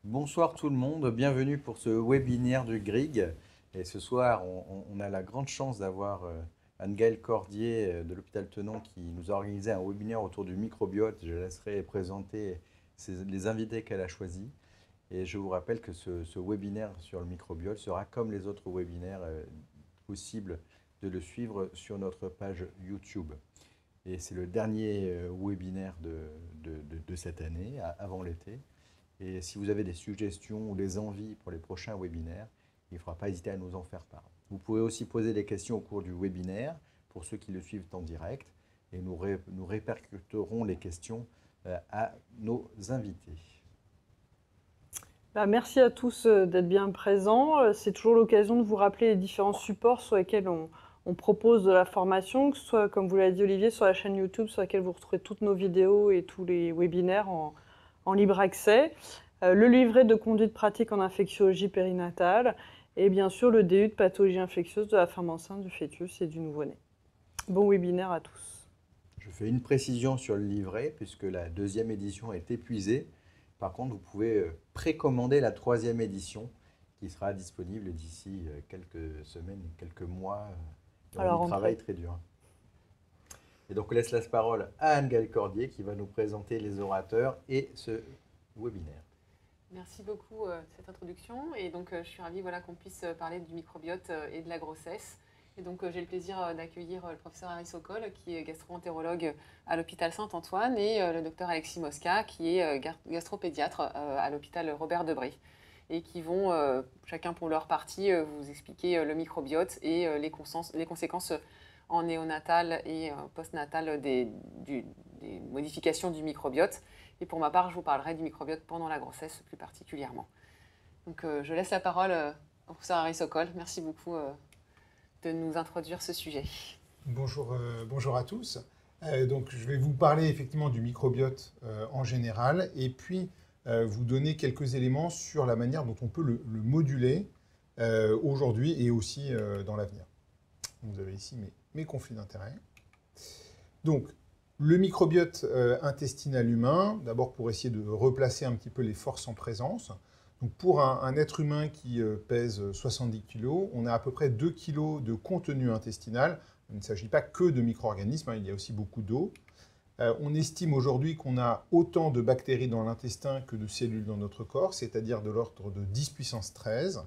Bonsoir tout le monde, bienvenue pour ce webinaire du GRIG. Et ce soir, on a la grande chance d'avoir Anne-Gaëlle Cordier de l'hôpital Tenon qui nous a organisé un webinaire autour du microbiote. Je laisserai présenter les invités qu'elle a choisis. Et je vous rappelle que ce webinaire sur le microbiote sera comme les autres webinaires possible de le suivre sur notre page YouTube. Et c'est le dernier webinaire de cette année, avant l'été. Et si vous avez des suggestions ou des envies pour les prochains webinaires, il ne faudra pas hésiter à nous en faire part. Vous pouvez aussi poser des questions au cours du webinaire pour ceux qui le suivent en direct et nous répercuterons les questions à nos invités. Merci à tous d'être bien présents. C'est toujours l'occasion de vous rappeler les différents supports sur lesquels on propose de la formation, que ce soit, comme vous l'avez dit Olivier, sur la chaîne YouTube sur laquelle vous retrouvez toutes nos vidéos et tous les webinaires en libre accès, le livret de conduite pratique en infectiologie périnatale et bien sûr le DU de pathologie infectieuse de la femme enceinte, du fœtus et du nouveau-né. Bon webinaire à tous. Je fais une précision sur le livret puisque la deuxième édition est épuisée. Par contre, vous pouvez précommander la troisième édition qui sera disponible d'ici quelques semaines, quelques mois. Alors, un travail très dur. Et donc, on laisse la parole à Anne-Gaëlle Cordier qui va nous présenter les orateurs et ce webinaire. Merci beaucoup de cette introduction. Et donc, je suis ravie qu'on puisse parler du microbiote et de la grossesse. Et donc, j'ai le plaisir d'accueillir le professeur Harry Sokol, qui est gastro-entérologue à l'hôpital Saint-Antoine, et le docteur Alexis Mosca, qui est gastropédiatre à l'hôpital Robert Debré, et qui vont, chacun pour leur partie, vous expliquer le microbiote et les conséquences en néonatal et postnatal des modifications du microbiote. Et pour ma part, je vous parlerai du microbiote pendant la grossesse plus particulièrement. Donc, je laisse la parole au professeur Harry Sokol. Merci beaucoup de nous introduire ce sujet. Bonjour à tous. Donc, je vais vous parler effectivement du microbiote en général et puis vous donner quelques éléments sur la manière dont on peut le moduler aujourd'hui et aussi dans l'avenir. Vous avez ici mes conflits d'intérêts. Donc, le microbiote intestinal humain, d'abord pour essayer de replacer un petit peu les forces en présence. Donc pour un être humain qui pèse 70 kg, on a à peu près 2 kg de contenu intestinal. Il ne s'agit pas que de micro-organismes, il y a aussi beaucoup d'eau. On estime aujourd'hui qu'on a autant de bactéries dans l'intestin que de cellules dans notre corps, c'est-à-dire de l'ordre de 10 puissance 13.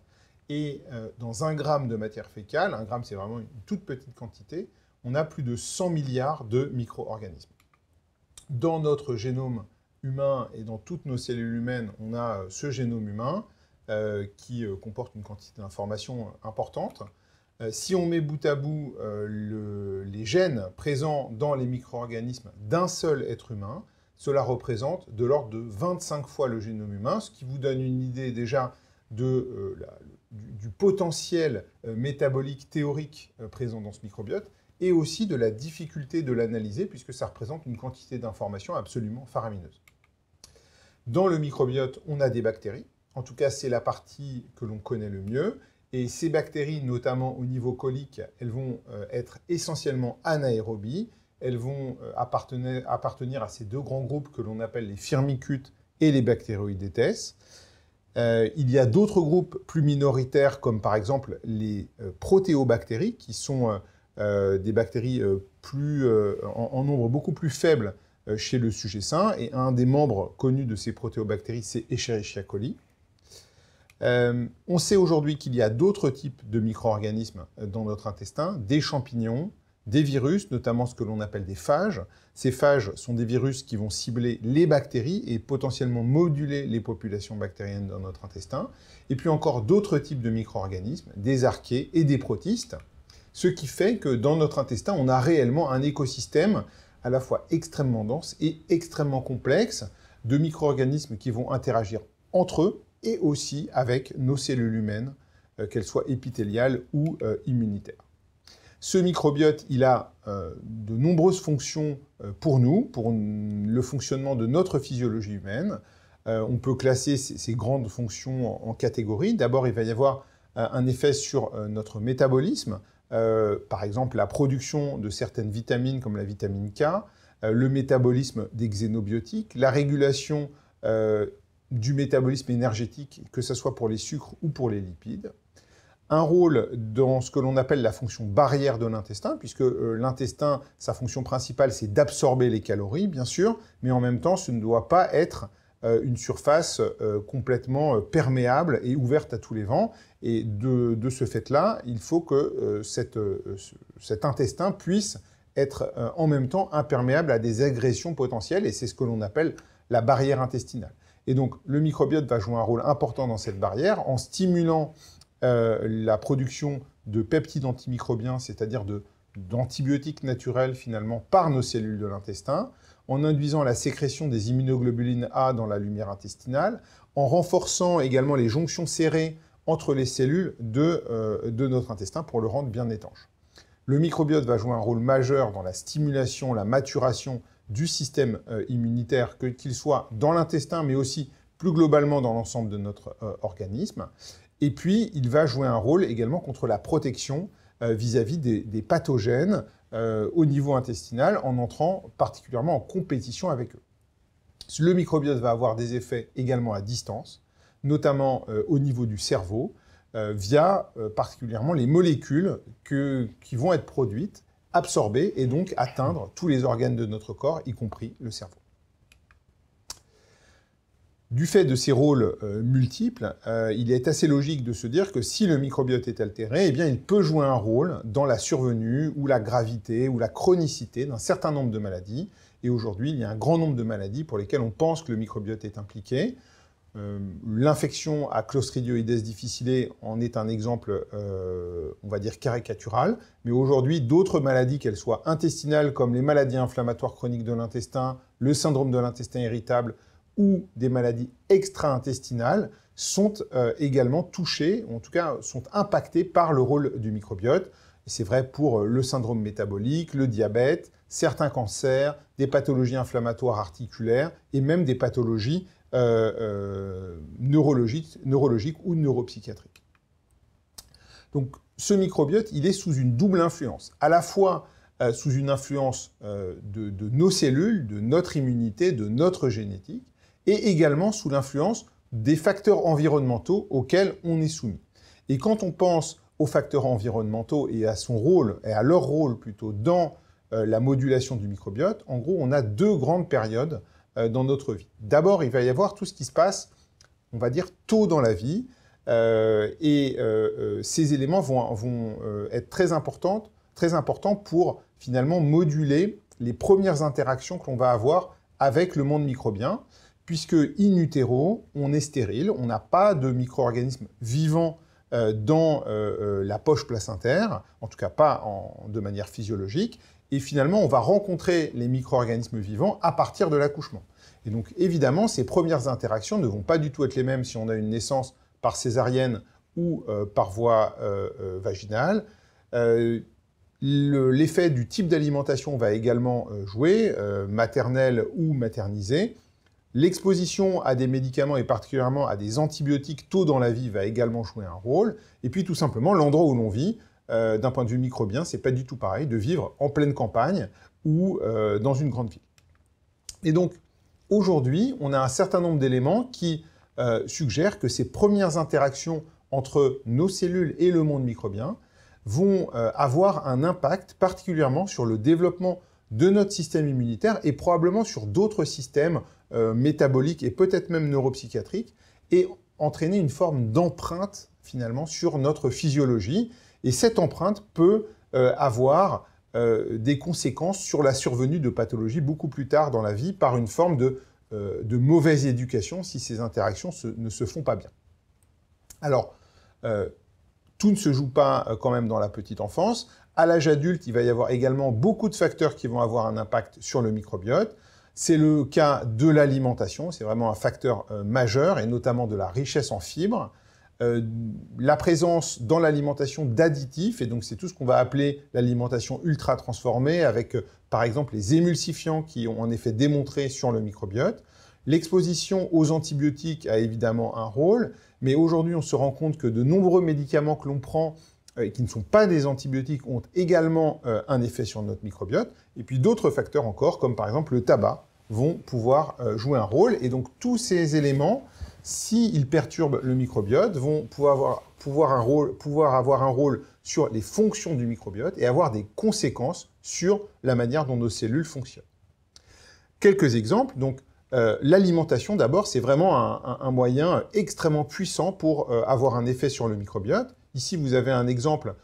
Et dans 1 gramme de matière fécale, 1 gramme c'est vraiment une toute petite quantité, on a plus de 100 milliards de micro-organismes. Dans notre génome humain et dans toutes nos cellules humaines, on a ce génome humain qui comporte une quantité d'informations importante. Si on met bout à bout les gènes présents dans les micro-organismes d'un seul être humain, cela représente de l'ordre de 25 fois le génome humain, ce qui vous donne une idée déjà du potentiel métabolique théorique présent dans ce microbiote, et aussi de la difficulté de l'analyser, puisque ça représente une quantité d'informations absolument faramineuse. Dans le microbiote, on a des bactéries. En tout cas, c'est la partie que l'on connaît le mieux. Et ces bactéries, notamment au niveau colique, elles vont être essentiellement anaérobies. Elles vont appartenir à ces deux grands groupes que l'on appelle les firmicutes et les bactéroïdètes. Il y a d'autres groupes plus minoritaires, comme par exemple les protéobactéries, qui sont des bactéries en nombre beaucoup plus faible chez le sujet sain. Et un des membres connus de ces protéobactéries, c'est Escherichia coli. On sait aujourd'hui qu'il y a d'autres types de micro-organismes dans notre intestin, des champignons, des virus, notamment ce que l'on appelle des phages. Ces phages sont des virus qui vont cibler les bactéries et potentiellement moduler les populations bactériennes dans notre intestin. Et puis encore d'autres types de micro-organismes, des archées et des protistes. Ce qui fait que dans notre intestin, on a réellement un écosystème à la fois extrêmement dense et extrêmement complexe de micro-organismes qui vont interagir entre eux et aussi avec nos cellules humaines, qu'elles soient épithéliales ou immunitaires. Ce microbiote, il a de nombreuses fonctions pour nous, pour le fonctionnement de notre physiologie humaine. On peut classer ces grandes fonctions en catégories. D'abord, il va y avoir un effet sur notre métabolisme, par exemple la production de certaines vitamines comme la vitamine K, le métabolisme des xénobiotiques, la régulation du métabolisme énergétique, que ce soit pour les sucres ou pour les lipides. Un rôle dans ce que l'on appelle la fonction barrière de l'intestin, puisque l'intestin, sa fonction principale, c'est d'absorber les calories, bien sûr, mais en même temps, ce ne doit pas être une surface complètement perméable et ouverte à tous les vents. Et de ce fait-là, il faut que cet intestin puisse être en même temps imperméable à des agressions potentielles, et c'est ce que l'on appelle la barrière intestinale. Et donc, le microbiote va jouer un rôle important dans cette barrière en stimulant la production de peptides antimicrobiens, c'est-à-dire d'antibiotiques naturels finalement par nos cellules de l'intestin, en induisant la sécrétion des immunoglobulines A dans la lumière intestinale, en renforçant également les jonctions serrées entre les cellules de notre intestin pour le rendre bien étanche. Le microbiote va jouer un rôle majeur dans la stimulation, la maturation du système immunitaire, qu'il soit dans l'intestin, mais aussi plus globalement dans l'ensemble de notre organisme. Et puis, il va jouer un rôle également contre la protection vis-à-vis des pathogènes au niveau intestinal, en entrant particulièrement en compétition avec eux. Le microbiote va avoir des effets également à distance, notamment au niveau du cerveau, via particulièrement les molécules qui vont être produites, absorbées et donc atteindre tous les organes de notre corps, y compris le cerveau. Du fait de ces rôles multiples, il est assez logique de se dire que si le microbiote est altéré, eh bien, il peut jouer un rôle dans la survenue ou la gravité ou la chronicité d'un certain nombre de maladies. Et aujourd'hui, il y a un grand nombre de maladies pour lesquelles on pense que le microbiote est impliqué. L'infection à Clostridioides difficile en est un exemple, on va dire, caricatural. Mais aujourd'hui, d'autres maladies, qu'elles soient intestinales, comme les maladies inflammatoires chroniques de l'intestin, le syndrome de l'intestin irritable, ou des maladies extra-intestinales, sont également touchées, ou en tout cas sont impactées par le rôle du microbiote. C'est vrai pour le syndrome métabolique, le diabète, certains cancers, des pathologies inflammatoires articulaires et même des pathologies neurologiques ou neuropsychiatriques. Donc ce microbiote, il est sous une double influence, à la fois sous une influence de nos cellules, de notre immunité, de notre génétique, et également sous l'influence des facteurs environnementaux auxquels on est soumis. Et quand on pense aux facteurs environnementaux et à son rôle, et à leur rôle plutôt, dans la modulation du microbiote, en gros, on a deux grandes périodes dans notre vie. D'abord, il va y avoir tout ce qui se passe, on va dire, tôt dans la vie, ces éléments vont être très importants pour, finalement, moduler les premières interactions que l'on va avoir avec le monde microbien, puisque in utero, on est stérile, on n'a pas de micro-organismes vivants dans la poche placentaire, en tout cas pas de manière physiologique, et finalement on va rencontrer les micro-organismes vivants à partir de l'accouchement. Et donc évidemment, ces premières interactions ne vont pas du tout être les mêmes si on a une naissance par césarienne ou par voie vaginale. L'effet du type d'alimentation va également jouer, maternelle ou maternisée. L'exposition à des médicaments et particulièrement à des antibiotiques tôt dans la vie va également jouer un rôle. Et puis tout simplement, l'endroit où l'on vit, d'un point de vue microbien, c'est pas du tout pareil de vivre en pleine campagne ou dans une grande ville. Et donc, aujourd'hui, on a un certain nombre d'éléments qui suggèrent que ces premières interactions entre nos cellules et le monde microbien vont avoir un impact particulièrement sur le développement de notre système immunitaire et probablement sur d'autres systèmes métaboliques et peut-être même neuropsychiatriques, et entraîner une forme d'empreinte finalement sur notre physiologie. Et cette empreinte peut avoir des conséquences sur la survenue de pathologies beaucoup plus tard dans la vie par une forme de mauvaise éducation si ces interactions ne se font pas bien. Alors, tout ne se joue pas quand même dans la petite enfance. À l'âge adulte, il va y avoir également beaucoup de facteurs qui vont avoir un impact sur le microbiote. C'est le cas de l'alimentation, c'est vraiment un facteur majeur, et notamment de la richesse en fibres. La présence dans l'alimentation d'additifs, et donc c'est tout ce qu'on va appeler l'alimentation ultra transformée, avec par exemple les émulsifiants qui ont en effet démontré sur le microbiote. L'exposition aux antibiotiques a évidemment un rôle, mais aujourd'hui on se rend compte que de nombreux médicaments que l'on prend qui ne sont pas des antibiotiques ont également un effet sur notre microbiote, et puis d'autres facteurs encore, comme par exemple le tabac, vont pouvoir jouer un rôle. Et donc tous ces éléments, s'ils perturbent le microbiote, vont pouvoir avoir un rôle sur les fonctions du microbiote et avoir des conséquences sur la manière dont nos cellules fonctionnent. Quelques exemples. Donc, l'alimentation, d'abord, c'est vraiment un moyen extrêmement puissant pour avoir un effet sur le microbiote. Ici, vous avez un exemple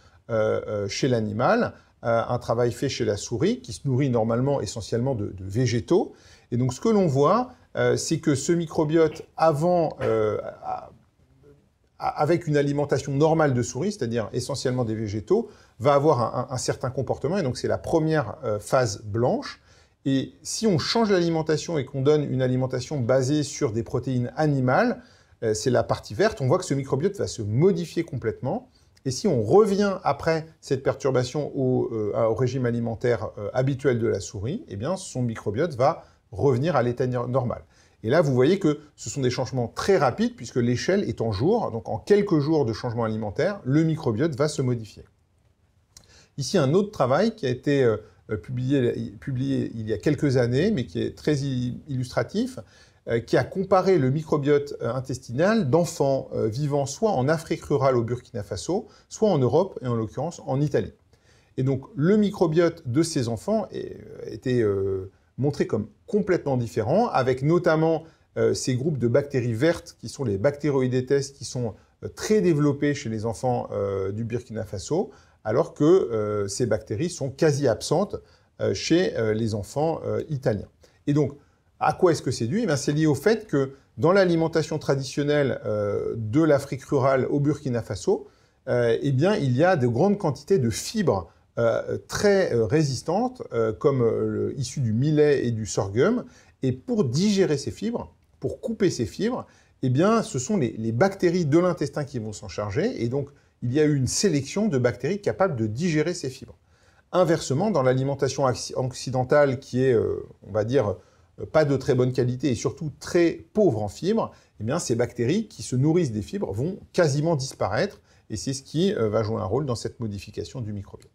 chez l'animal, un travail fait chez la souris, qui se nourrit normalement essentiellement de végétaux. Et donc, ce que l'on voit, c'est que ce microbiote, avec une alimentation normale de souris, c'est-à-dire essentiellement des végétaux, va avoir un certain comportement. Et donc, c'est la première phase blanche. Et si on change l'alimentation et qu'on donne une alimentation basée sur des protéines animales, c'est la partie verte, on voit que ce microbiote va se modifier complètement. Et si on revient après cette perturbation au régime alimentaire habituel de la souris, eh bien, son microbiote va revenir à l'état normal. Et là, vous voyez que ce sont des changements très rapides, puisque l'échelle est en jours. Donc, en quelques jours de changement alimentaire, le microbiote va se modifier. Ici, un autre travail qui a été publié il y a quelques années, mais qui est très illustratif, qui a comparé le microbiote intestinal d'enfants vivant soit en Afrique rurale au Burkina Faso, soit en Europe, et en l'occurrence en Italie. Et donc, le microbiote de ces enfants était montré comme complètement différent, avec notamment ces groupes de bactéries vertes, qui sont les bactéroïdètes, qui sont très développés chez les enfants du Burkina Faso, alors que ces bactéries sont quasi absentes chez les enfants italiens. Et donc, à quoi est-ce que c'est dû? C'est lié au fait que dans l'alimentation traditionnelle de l'Afrique rurale au Burkina Faso, eh bien, il y a de grandes quantités de fibres très résistantes, comme issues du millet et du sorghum. Et pour digérer ces fibres, pour couper ces fibres, eh bien, ce sont les bactéries de l'intestin qui vont s'en charger. Et donc, il y a eu une sélection de bactéries capables de digérer ces fibres. Inversement, dans l'alimentation occidentale, qui est, on va dire, pas de très bonne qualité et surtout très pauvre en fibres, eh bien, ces bactéries qui se nourrissent des fibres vont quasiment disparaître. Et c'est ce qui va jouer un rôle dans cette modification du microbiote.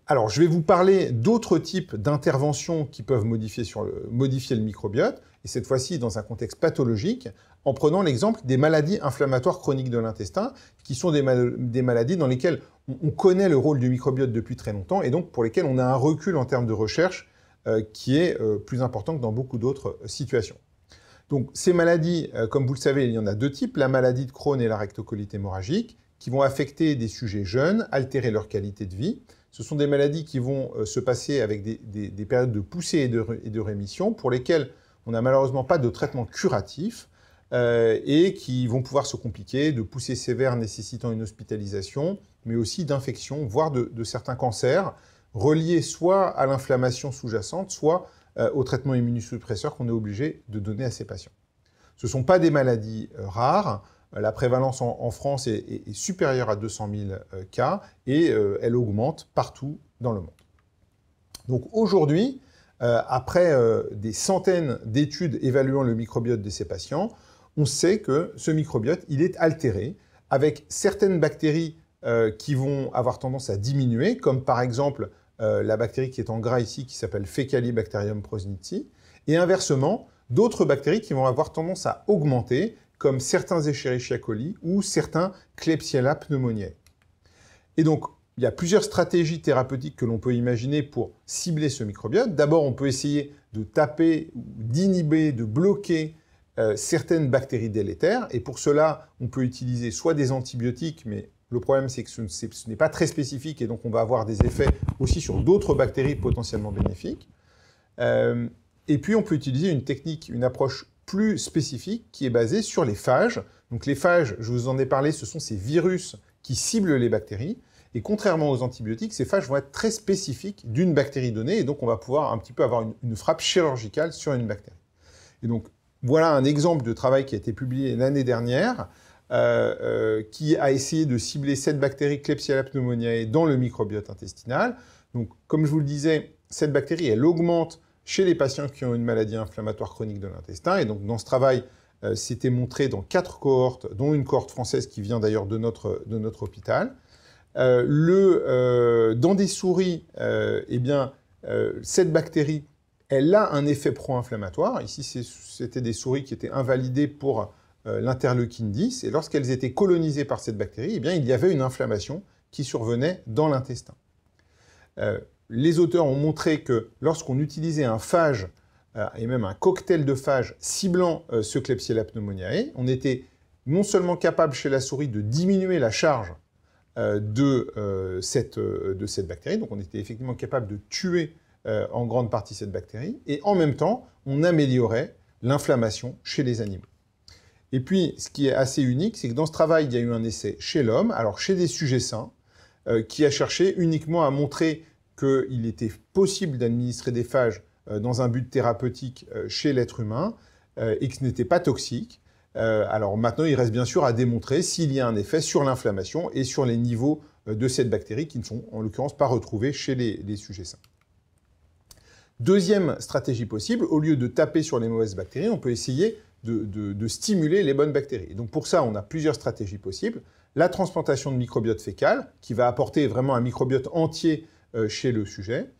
Alors, je vais vous parler d'autres types d'interventions qui peuvent modifier le microbiote, et cette fois-ci dans un contexte pathologique, en prenant l'exemple des maladies inflammatoires chroniques de l'intestin, qui sont des maladies dans lesquelles on connaît le rôle du microbiote depuis très longtemps, et donc pour lesquelles on a un recul en termes de recherche qui est plus important que dans beaucoup d'autres situations. Donc, ces maladies, comme vous le savez, il y en a deux types, la maladie de Crohn et la rectocolite hémorragique, qui vont affecter des sujets jeunes, altérer leur qualité de vie. Ce sont des maladies qui vont se passer avec des périodes de poussée et de rémission, pour lesquelles on n'a malheureusement pas de traitement curatif, et qui vont pouvoir se compliquer, de poussées sévères nécessitant une hospitalisation, mais aussi d'infections, voire de certains cancers, reliés soit à l'inflammation sous-jacente, soit au traitement immunosuppresseur qu'on est obligé de donner à ces patients. Ce ne sont pas des maladies rares. La prévalence en France est supérieure à 200 000 cas et elle augmente partout dans le monde. Donc aujourd'hui, après des centaines d'études évaluant le microbiote de ces patients, on sait que ce microbiote, il est altéré avec certaines bactéries qui vont avoir tendance à diminuer, comme par exemple la bactérie qui est en gras ici, qui s'appelle Faecalibacterium prausnitzii, et inversement, d'autres bactéries qui vont avoir tendance à augmenter, comme certains Escherichia coli ou certains Klebsiella pneumoniae. Et donc, il y a plusieurs stratégies thérapeutiques que l'on peut imaginer pour cibler ce microbiote. D'abord, on peut essayer de taper, d'inhiber, de bloquer certaines bactéries délétères. Et pour cela, on peut utiliser soit des antibiotiques, mais le problème, c'est que ce n'est pas très spécifique et donc on va avoir des effets aussi sur d'autres bactéries potentiellement bénéfiques. Et puis, on peut utiliser une technique, une approche plus spécifique qui est basée sur les phages. Donc les phages, je vous en ai parlé, ce sont ces virus qui ciblent les bactéries. Et contrairement aux antibiotiques, ces phages vont être très spécifiques d'une bactérie donnée. Et donc, on va pouvoir un petit peu avoir une frappe chirurgicale sur une bactérie. Et donc, voilà un exemple de travail qui a été publié l'année dernière, qui a essayé de cibler cette bactérie Klebsiella pneumoniae dans le microbiote intestinal. Donc, comme je vous le disais, cette bactérie, elle augmente chez les patients qui ont une maladie inflammatoire chronique de l'intestin. Et donc, dans ce travail, c'était montré dans 4 cohortes, dont une cohorte française qui vient d'ailleurs de notre hôpital. Dans des souris, cette bactérie elle a un effet pro-inflammatoire. Ici, c'était des souris qui étaient invalidées pour l'interleukine 10, et lorsqu'elles étaient colonisées par cette bactérie, eh bien, il y avait une inflammation qui survenait dans l'intestin. Les auteurs ont montré que lorsqu'on utilisait un phage, et même un cocktail de phages ciblant ce Klebsiella pneumoniae, on était non seulement capable chez la souris de diminuer la charge de cette bactérie, donc on était effectivement capable de tuer en grande partie cette bactérie, et en même temps, on améliorait l'inflammation chez les animaux. Et puis, ce qui est assez unique, c'est que dans ce travail, il y a eu un essai chez l'homme, alors chez des sujets sains, qui a cherché uniquement à montrer qu'il était possible d'administrer des phages dans un but thérapeutique chez l'être humain, et que ce n'était pas toxique. Alors maintenant, il reste bien sûr à démontrer s'il y a un effet sur l'inflammation et sur les niveaux de cette bactérie qui ne sont en l'occurrence pas retrouvés chez les sujets sains. Deuxième stratégie possible, au lieu de taper sur les mauvaises bactéries, on peut essayer de stimuler les bonnes bactéries. Et donc pour ça, on a plusieurs stratégies possibles. La transplantation de microbiote fécal, qui va apporter vraiment un microbiote entier chez le sujet,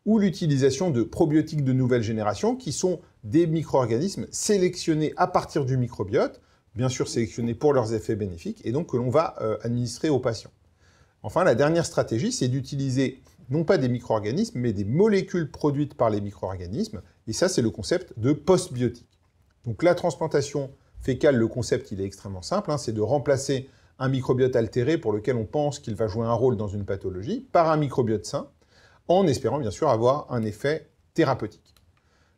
ou l'utilisation de probiotiques de nouvelle génération, qui sont des micro-organismes sélectionnés à partir du microbiote, bien sûr sélectionnés pour leurs effets bénéfiques, et donc que l'on va administrer aux patients. Enfin, la dernière stratégie, c'est d'utiliser non pas des micro-organismes, mais des molécules produites par les micro-organismes, et ça, c'est le concept de postbiotique. Donc la transplantation fécale, le concept, il est extrêmement simple, c'est de remplacer un microbiote altéré pour lequel on pense qu'il va jouer un rôle dans une pathologie, par un microbiote sain, en espérant bien sûr avoir un effet thérapeutique.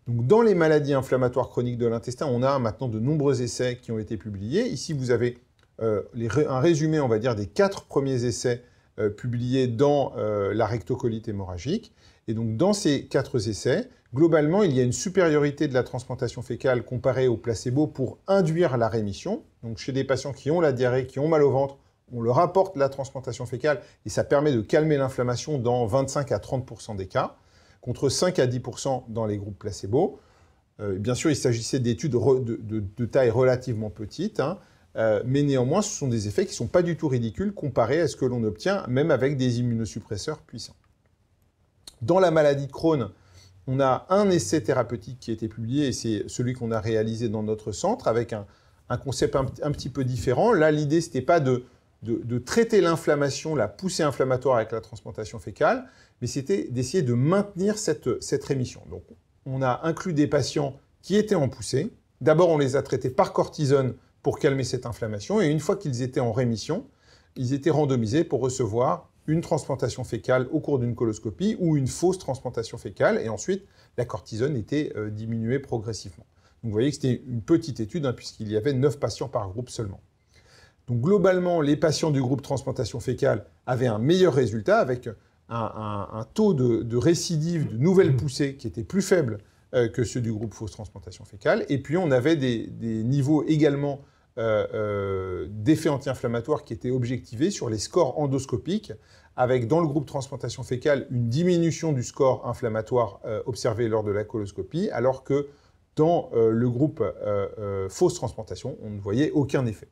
Donc, dans les maladies inflammatoires chroniques de l'intestin, on a maintenant de nombreux essais qui ont été publiés. Ici, vous avez un résumé, on va dire, des 4 premiers essais publiés dans la rectocolite hémorragique. Et donc, dans ces 4 essais, globalement, il y a une supériorité de la transplantation fécale comparée au placebo pour induire la rémission. Donc, chez des patients qui ont la diarrhée, qui ont mal au ventre, on leur apporte la transplantation fécale et ça permet de calmer l'inflammation dans 25 à 30% des cas, contre 5 à 10% dans les groupes placebo. Bien sûr, il s'agissait d'études de taille relativement petite, mais néanmoins, ce sont des effets qui ne sont pas du tout ridicules comparés à ce que l'on obtient, même avec des immunosuppresseurs puissants. Dans la maladie de Crohn, on a un essai thérapeutique qui a été publié, et c'est celui qu'on a réalisé dans notre centre, avec un concept un petit peu différent. Là, l'idée, ce n'était pas de traiter l'inflammation, la poussée inflammatoire avec la transplantation fécale, mais c'était d'essayer de maintenir cette rémission. Donc, on a inclus des patients qui étaient en poussée. D'abord, on les a traités par cortisone pour calmer cette inflammation, et une fois qu'ils étaient en rémission, ils étaient randomisés pour recevoir une transplantation fécale au cours d'une coloscopie ou une fausse transplantation fécale, et ensuite, la cortisone était diminuée progressivement. Donc, vous voyez que c'était une petite étude, puisqu'il y avait 9 patients par groupe seulement. Donc globalement, les patients du groupe transplantation fécale avaient un meilleur résultat avec un taux de récidive, de nouvelles poussées qui était plus faible que ceux du groupe fausse transplantation fécale. Et puis on avait des niveaux également d'effets anti-inflammatoires qui étaient objectivés sur les scores endoscopiques, avec dans le groupe transplantation fécale une diminution du score inflammatoire observé lors de la coloscopie, alors que dans le groupe fausse transplantation, on ne voyait aucun effet.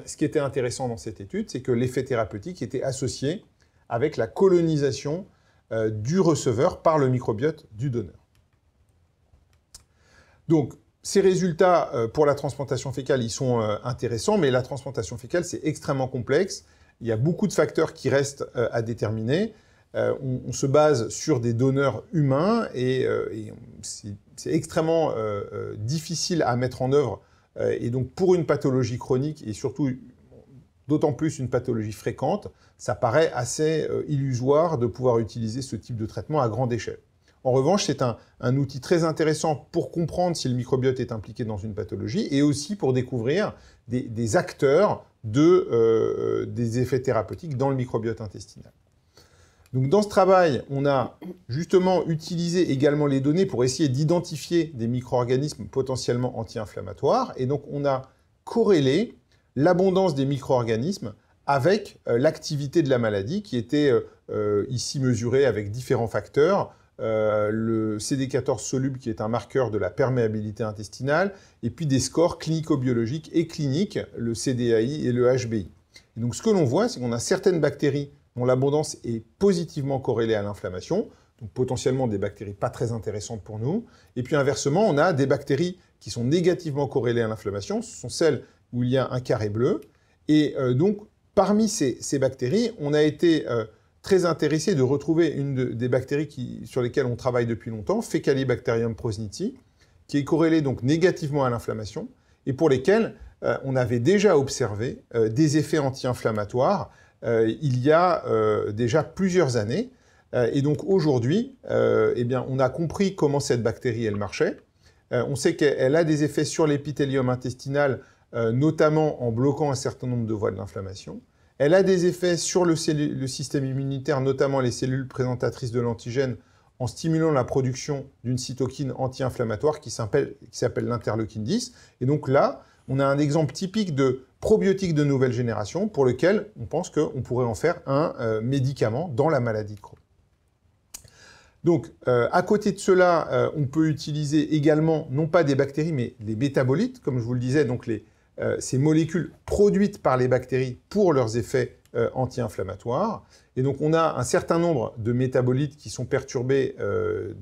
Ce qui était intéressant dans cette étude, c'est que l'effet thérapeutique était associé avec la colonisation du receveur par le microbiote du donneur. Donc, ces résultats pour la transplantation fécale, ils sont intéressants, mais la transplantation fécale, c'est extrêmement complexe. Il y a beaucoup de facteurs qui restent à déterminer. On se base sur des donneurs humains et c'est extrêmement difficile à mettre en œuvre. Et donc, pour une pathologie chronique, et surtout, d'autant plus une pathologie fréquente, ça paraît assez illusoire de pouvoir utiliser ce type de traitement à grande échelle. En revanche, c'est un outil très intéressant pour comprendre si le microbiote est impliqué dans une pathologie et aussi pour découvrir des acteurs des effets thérapeutiques dans le microbiote intestinal. Donc, dans ce travail, on a justement utilisé également les données pour essayer d'identifier des micro-organismes potentiellement anti-inflammatoires. Et donc, on a corrélé l'abondance des micro-organismes avec l'activité de la maladie qui était ici mesurée avec différents facteurs. Le CD14 soluble qui est un marqueur de la perméabilité intestinale, et puis des scores clinico-biologiques et cliniques, le CDAI et le HBI. Et donc, ce que l'on voit, c'est qu'on a certaines bactéries dont l'abondance est positivement corrélée à l'inflammation. donc potentiellement des bactéries pas très intéressantes pour nous. Et puis inversement, on a des bactéries qui sont négativement corrélées à l'inflammation, ce sont celles où il y a un carré bleu. Et donc, parmi ces bactéries, on a été très intéressé de retrouver une des bactéries sur lesquelles on travaille depuis longtemps, Faecalibacterium prausnitzii, qui est corrélée donc négativement à l'inflammation, et pour lesquelles on avait déjà observé des effets anti-inflammatoires il y a déjà plusieurs années. Et donc aujourd'hui, eh bien, on a compris comment cette bactérie elle marchait. On sait qu'elle a des effets sur l'épithélium intestinal, notamment en bloquant un certain nombre de voies de l'inflammation. Elle a des effets sur le système immunitaire, notamment les cellules présentatrices de l'antigène, en stimulant la production d'une cytokine anti-inflammatoire qui s'appelle l'interleukine 10. Et donc là, on a un exemple typique de probiotique de nouvelle génération pour lequel on pense qu'on pourrait en faire un médicament dans la maladie de Crohn. Donc, à côté de cela, on peut utiliser également, non pas des bactéries, mais les métabolites, comme je vous le disais, donc ces molécules produites par les bactéries pour leurs effets anti-inflammatoires. Et donc, on a un certain nombre de métabolites qui sont perturbés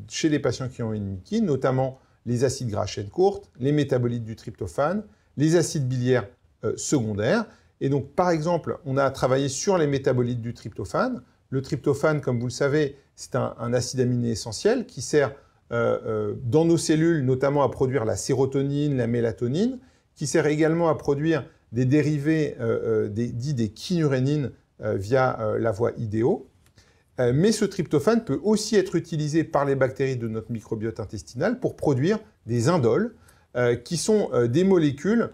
chez les patients qui ont une MICI, notamment les acides gras à chaîne courte, les métabolites du tryptophane, les acides biliaires secondaires. Et donc, par exemple, on a travaillé sur les métabolites du tryptophane. Le tryptophane, comme vous le savez, c'est un acide aminé essentiel qui sert dans nos cellules, notamment à produire la sérotonine, la mélatonine, qui sert également à produire des dérivés dits des kynurénines via la voie IDO. Mais ce tryptophane peut aussi être utilisé par les bactéries de notre microbiote intestinal pour produire des indoles, qui sont des molécules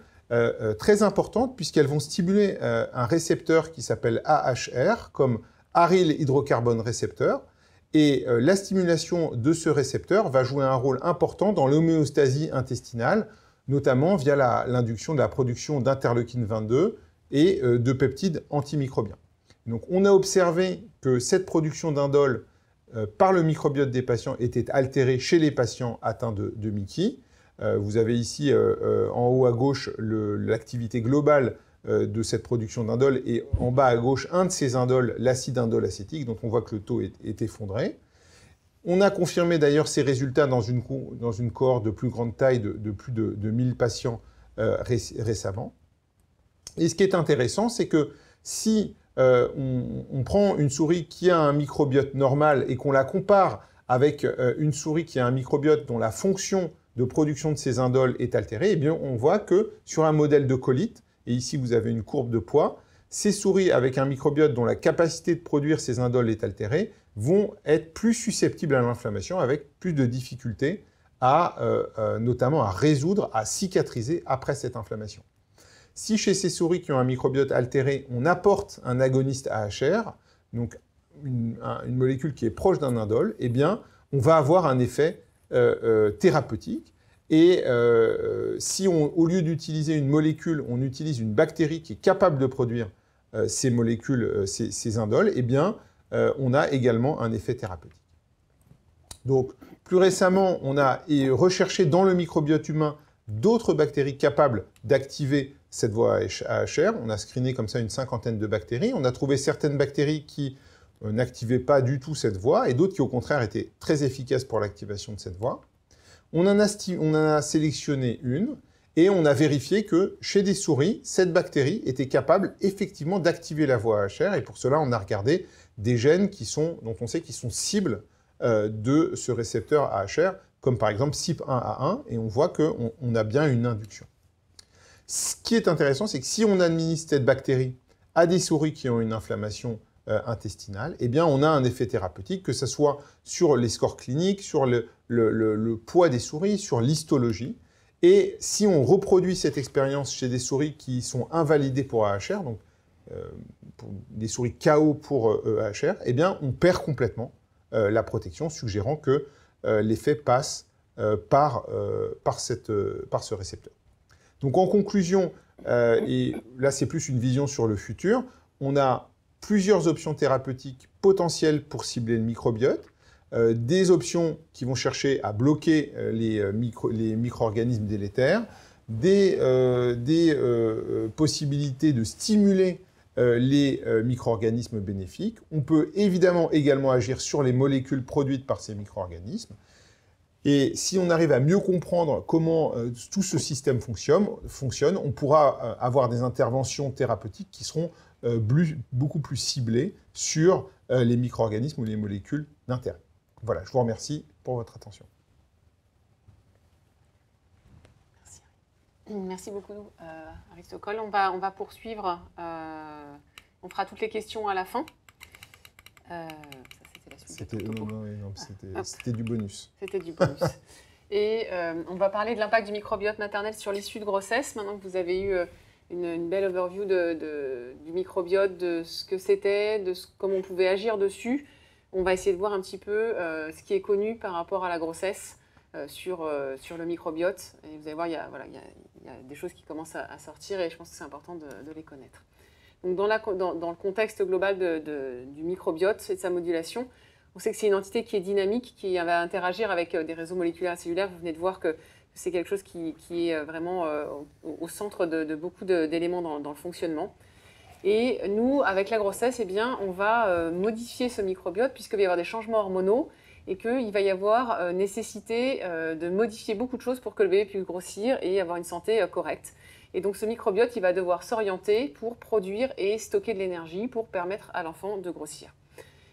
très importantes puisqu'elles vont stimuler un récepteur qui s'appelle AHR, comme aryl hydrocarbone récepteur. Et la stimulation de ce récepteur va jouer un rôle important dans l'homéostasie intestinale, notamment via l'induction de la production d'interleukine 22 et de peptides antimicrobiens. Donc on a observé que cette production d'indoles par le microbiote des patients était altérée chez les patients atteints de MICI. Vous avez ici en haut à gauche l'activité globale de cette production d'indoles et en bas à gauche un de ces indoles, l'acide indole acétique, donc on voit que le taux est effondré. On a confirmé d'ailleurs ces résultats dans une cohorte de plus grande taille de plus de 1000 patients récemment. Et ce qui est intéressant, c'est que si on prend une souris qui a un microbiote normal et qu'on la compare avec une souris qui a un microbiote dont la fonction de production de ces indoles est altérée, eh bien on voit que sur un modèle de colite, et ici vous avez une courbe de poids, ces souris avec un microbiote dont la capacité de produire ces indoles est altérée vont être plus susceptibles à l'inflammation avec plus de difficultés notamment à résoudre, à cicatriser après cette inflammation. Si chez ces souris qui ont un microbiote altéré, on apporte un agoniste AHR, donc une molécule qui est proche d'un indole, eh bien on va avoir un effet thérapeutique. Et si au lieu d'utiliser une molécule, on utilise une bactérie qui est capable de produire ces molécules, ces indoles, eh bien, on a également un effet thérapeutique. Donc, plus récemment, on a recherché dans le microbiote humain d'autres bactéries capables d'activer cette voie AHR. On a screené comme ça une cinquantaine de bactéries. On a trouvé certaines bactéries qui n'activaient pas du tout cette voie et d'autres qui, au contraire, étaient très efficaces pour l'activation de cette voie. On en a sélectionné une et on a vérifié que chez des souris, cette bactérie était capable effectivement d'activer la voie AHR et pour cela, on a regardé des gènes dont on sait qu'ils sont cibles de ce récepteur AHR, comme par exemple CYP1A1, et on voit qu'on a bien une induction. Ce qui est intéressant, c'est que si on administre cette bactérie à des souris qui ont une inflammation intestinale, eh bien on a un effet thérapeutique, que ce soit sur les scores cliniques, sur le poids des souris, sur l'histologie. Et si on reproduit cette expérience chez des souris qui sont invalidées pour AHR, donc pour des souris KO pour AHR, eh bien on perd complètement la protection, suggérant que l'effet passe par ce récepteur. Donc en conclusion, et là c'est plus une vision sur le futur, on a plusieurs options thérapeutiques potentielles pour cibler le microbiote, des options qui vont chercher à bloquer les micro-organismes délétères, des possibilités de stimuler les micro-organismes bénéfiques. On peut évidemment également agir sur les molécules produites par ces micro-organismes. Et si on arrive à mieux comprendre comment tout ce système fonctionne, on pourra avoir des interventions thérapeutiques qui seront beaucoup plus ciblées sur les micro-organismes ou les molécules d'intérêt. Voilà, je vous remercie pour votre attention. Merci beaucoup, Aristocole. On va poursuivre. On fera toutes les questions à la fin. Ça, c'était la suite. C'était du bonus. C'était du bonus. Et on va parler de l'impact du microbiote maternel sur l'issue de grossesse. Maintenant que vous avez eu une belle overview du microbiote, de ce que c'était, comment on pouvait agir dessus, on va essayer de voir un petit peu ce qui est connu par rapport à la grossesse sur le microbiote. Et vous allez voir, il y a des choses qui commencent à sortir et je pense que c'est important de les connaître. Donc dans le contexte global du microbiote et de sa modulation, on sait que c'est une entité qui est dynamique, qui va interagir avec des réseaux moléculaires et cellulaires. Vous venez de voir que c'est quelque chose qui est vraiment au centre de beaucoup d'éléments dans le fonctionnement. Et nous, avec la grossesse, eh bien, on va modifier ce microbiote puisqu'il va y avoir des changements hormonaux et qu'il va y avoir nécessité de modifier beaucoup de choses pour que le bébé puisse grossir et avoir une santé correcte. Et donc ce microbiote, il va devoir s'orienter pour produire et stocker de l'énergie pour permettre à l'enfant de grossir.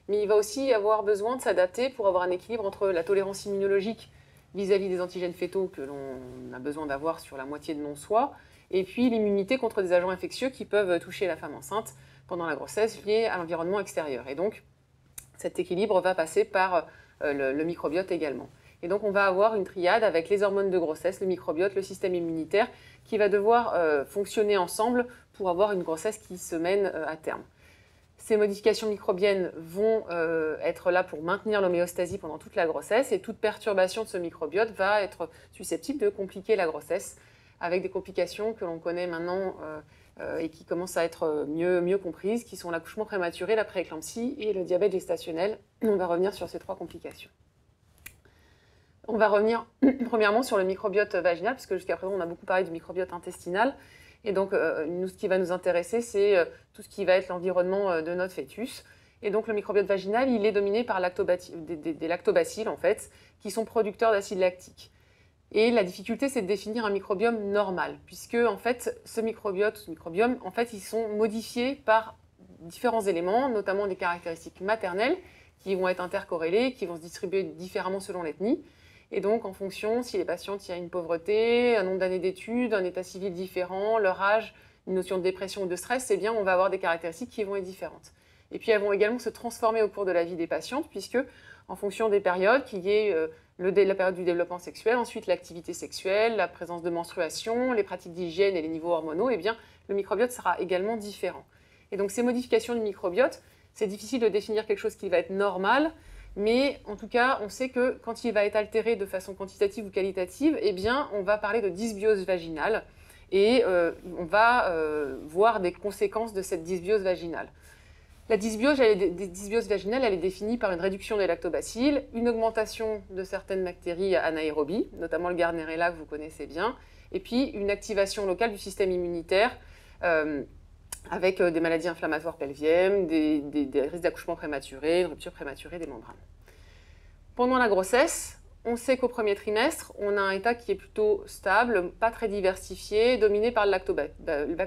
Mais il va aussi avoir besoin de s'adapter pour avoir un équilibre entre la tolérance immunologique vis-à-vis des antigènes fétaux que l'on a besoin d'avoir sur la moitié de non-soi, et puis l'immunité contre des agents infectieux qui peuvent toucher la femme enceinte pendant la grossesse liés à l'environnement extérieur. Et donc cet équilibre va passer par le microbiote également. Et donc on va avoir une triade avec les hormones de grossesse, le microbiote, le système immunitaire, qui va devoir fonctionner ensemble pour avoir une grossesse qui se mène à terme. Ces modifications microbiennes vont être là pour maintenir l'homéostasie pendant toute la grossesse et toute perturbation de ce microbiote va être susceptible de compliquer la grossesse avec des complications que l'on connaît maintenant et qui commencent à être mieux comprises, qui sont l'accouchement prématuré, la prééclampsie et le diabète gestationnel. On va revenir sur ces 3 complications. On va revenir premièrement sur le microbiote vaginal, puisque jusqu'à présent on a beaucoup parlé du microbiote intestinal. Et donc, ce qui va nous intéresser, c'est tout ce qui va être l'environnement de notre fœtus. Et donc, le microbiote vaginal, il est dominé par des lactobacilles, en fait, qui sont producteurs d'acide lactique. Et la difficulté, c'est de définir un microbiome normal, puisque, en fait, ce microbiome, en fait, ils sont modifiés par différents éléments, notamment des caractéristiques maternelles, qui vont être intercorrélées, qui vont se distribuer différemment selon l'ethnie. Et donc, en fonction, si les patientes, il y a une pauvreté, un nombre d'années d'études, un état civil différent, leur âge, une notion de dépression ou de stress, eh bien, on va avoir des caractéristiques qui vont être différentes. Et puis, elles vont également se transformer au cours de la vie des patientes, puisque, en fonction des périodes, qu'il y ait la période du développement sexuel, ensuite l'activité sexuelle, la présence de menstruation, les pratiques d'hygiène et les niveaux hormonaux, eh bien, le microbiote sera également différent. Et donc, ces modifications du microbiote, c'est difficile de définir quelque chose qui va être normal, mais en tout cas, on sait que quand il va être altéré de façon quantitative ou qualitative, eh bien, on va parler de dysbiose vaginale et on va voir des conséquences de cette dysbiose vaginale. La dysbiose vaginale, elle est définie par une réduction des lactobacilles, une augmentation de certaines bactéries anaérobies, notamment le Gardnerella que vous connaissez bien, et puis une activation locale du système immunitaire avec des maladies inflammatoires pelviennes, des risques d'accouchement prématuré, une rupture prématurée des membranes. Pendant la grossesse, on sait qu'au premier trimestre, on a un état qui est plutôt stable, pas très diversifié, dominé par le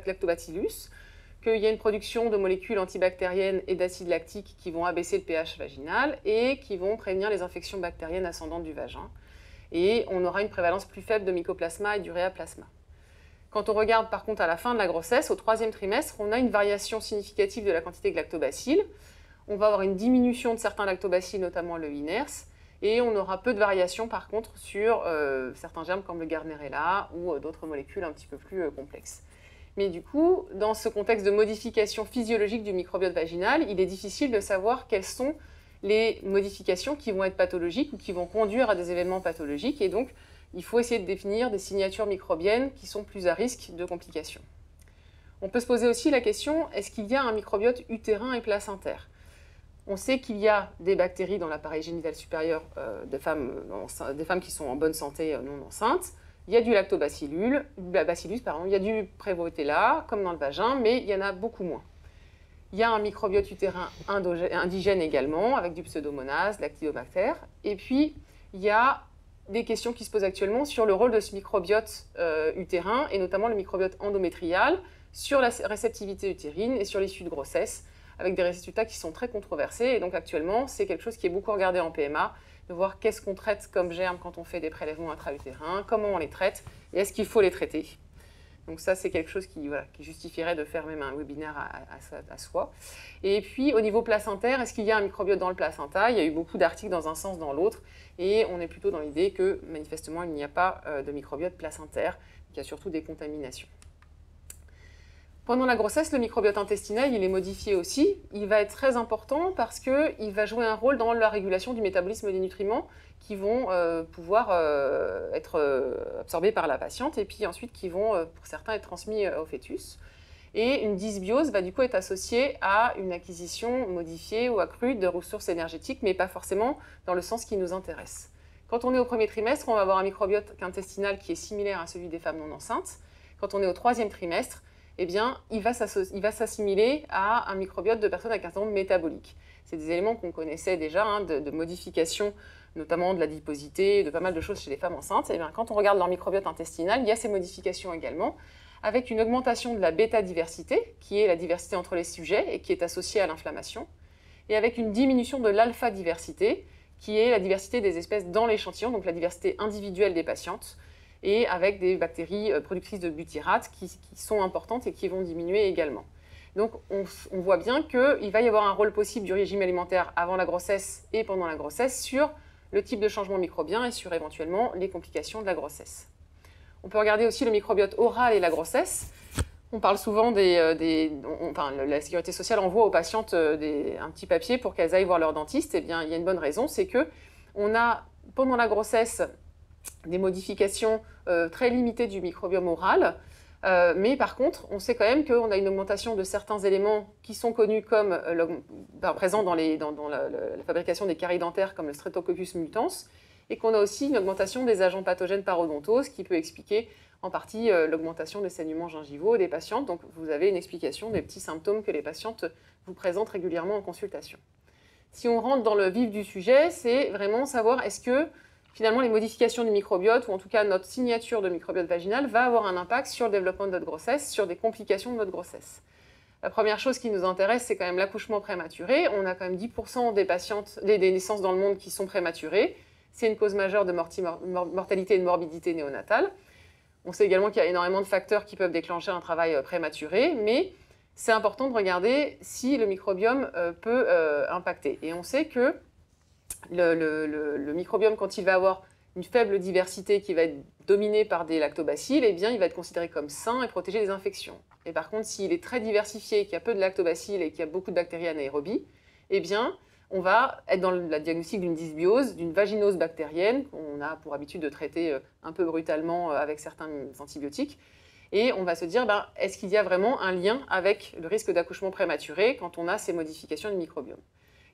lactobacillus, qu'il y a une production de molécules antibactériennes et d'acide lactique qui vont abaisser le pH vaginal et qui vont prévenir les infections bactériennes ascendantes du vagin. Et on aura une prévalence plus faible de mycoplasma et d'uréaplasma. Quand on regarde par contre à la fin de la grossesse, au 3e trimestre, on a une variation significative de la quantité de lactobacilles. On va avoir une diminution de certains lactobacilles, notamment le Wiener's, et on aura peu de variations par contre sur certains germes comme le Gardnerella ou d'autres molécules un petit peu plus complexes. Mais du coup, dans ce contexte de modification physiologique du microbiote vaginal, il est difficile de savoir quelles sont les modifications qui vont être pathologiques ou qui vont conduire à des événements pathologiques, et donc il faut essayer de définir des signatures microbiennes qui sont plus à risque de complications. On peut se poser aussi la question, est-ce qu'il y a un microbiote utérin et placentaire ? On sait qu'il y a des bactéries dans l'appareil génital supérieur des femmes qui sont en bonne santé non enceintes. Il y a du lactobacillus, il y a du Prevotella, comme dans le vagin, mais il y en a beaucoup moins. Il y a un microbiote utérin indigène également, avec du Pseudomonas, Lactobacter. Et puis, il y a des questions qui se posent actuellement sur le rôle de ce microbiote utérin, et notamment le microbiote endométrial, sur la réceptivité utérine et sur l'issue de grossesse, avec des résultats qui sont très controversés. Et donc actuellement, c'est quelque chose qui est beaucoup regardé en PMA, de voir qu'est-ce qu'on traite comme germe quand on fait des prélèvements intra-utérins, comment on les traite, et est-ce qu'il faut les traiter. Donc ça, c'est quelque chose qui justifierait de faire même un webinaire à soi. Et puis, au niveau placentaire, est-ce qu'il y a un microbiote dans le placenta? Il y a eu beaucoup d'articles dans un sens, dans l'autre, et on est plutôt dans l'idée que, manifestement, il n'y a pas de microbiote placentaire, il y a surtout des contaminations. Pendant la grossesse, le microbiote intestinal, il est modifié aussi. Il va être très important parce qu'il va jouer un rôle dans la régulation du métabolisme des nutriments qui vont pouvoir être absorbés par la patiente et puis ensuite qui vont, pour certains, être transmis au fœtus. Et une dysbiose va du coup être associée à une acquisition modifiée ou accrue de ressources énergétiques, mais pas forcément dans le sens qui nous intéresse. Quand on est au premier trimestre, on va avoir un microbiote intestinal qui est similaire à celui des femmes non enceintes. Quand on est au troisième trimestre, eh bien, il va s'assimiler à un microbiote de personnes avec un syndrome métabolique. C'est des éléments qu'on connaissait déjà, de modification, notamment de l'adiposité, de pas mal de choses chez les femmes enceintes. Eh bien, quand on regarde leur microbiote intestinal, il y a ces modifications également, avec une augmentation de la bêta-diversité, qui est la diversité entre les sujets et qui est associée à l'inflammation, et avec une diminution de l'alpha-diversité, qui est la diversité des espèces dans l'échantillon, donc la diversité individuelle des patientes, et avec des bactéries productrices de butyrate qui sont importantes et qui vont diminuer également. Donc on voit bien qu'il va y avoir un rôle possible du régime alimentaire avant la grossesse et pendant la grossesse sur le type de changement microbien et sur éventuellement les complications de la grossesse. On peut regarder aussi le microbiote oral et la grossesse. On parle souvent la sécurité sociale envoie aux patientes un petit papier pour qu'elles aillent voir leur dentiste. Eh bien, il y a une bonne raison, c'est qu'on a pendant la grossesse des modifications très limitées du microbiome oral, mais par contre, on sait quand même qu'on a une augmentation de certains éléments qui sont connus comme présents dans la fabrication des caries dentaires, comme le Streptococcus mutans, et qu'on a aussi une augmentation des agents pathogènes parodontoses qui peut expliquer en partie l'augmentation des saignements gingivaux des patientes. Donc vous avez une explication des petits symptômes que les patientes vous présentent régulièrement en consultation. Si on rentre dans le vif du sujet, c'est vraiment savoir est-ce que finalement, les modifications du microbiote, ou en tout cas notre signature de microbiote vaginal, va avoir un impact sur le développement de notre grossesse, sur des complications de notre grossesse. La première chose qui nous intéresse, c'est quand même l'accouchement prématuré. On a quand même 10% des naissances dans le monde qui sont prématurées. C'est une cause majeure de mortalité et de morbidité néonatale. On sait également qu'il y a énormément de facteurs qui peuvent déclencher un travail prématuré, mais c'est important de regarder si le microbiome peut impacter. Et on sait que le microbiome, quand il va avoir une faible diversité qui va être dominée par des lactobacilles, eh bien, il va être considéré comme sain et protégé des infections. Et par contre, s'il est très diversifié, qu'il y a peu de lactobacilles et qu'il y a beaucoup de bactéries anaérobies, eh bien, on va être dans la diagnostic d'une dysbiose, d'une vaginose bactérienne, qu'on a pour habitude de traiter un peu brutalement avec certains antibiotiques. Et on va se dire, est-ce qu'il y a vraiment un lien avec le risque d'accouchement prématuré quand on a ces modifications du microbiome?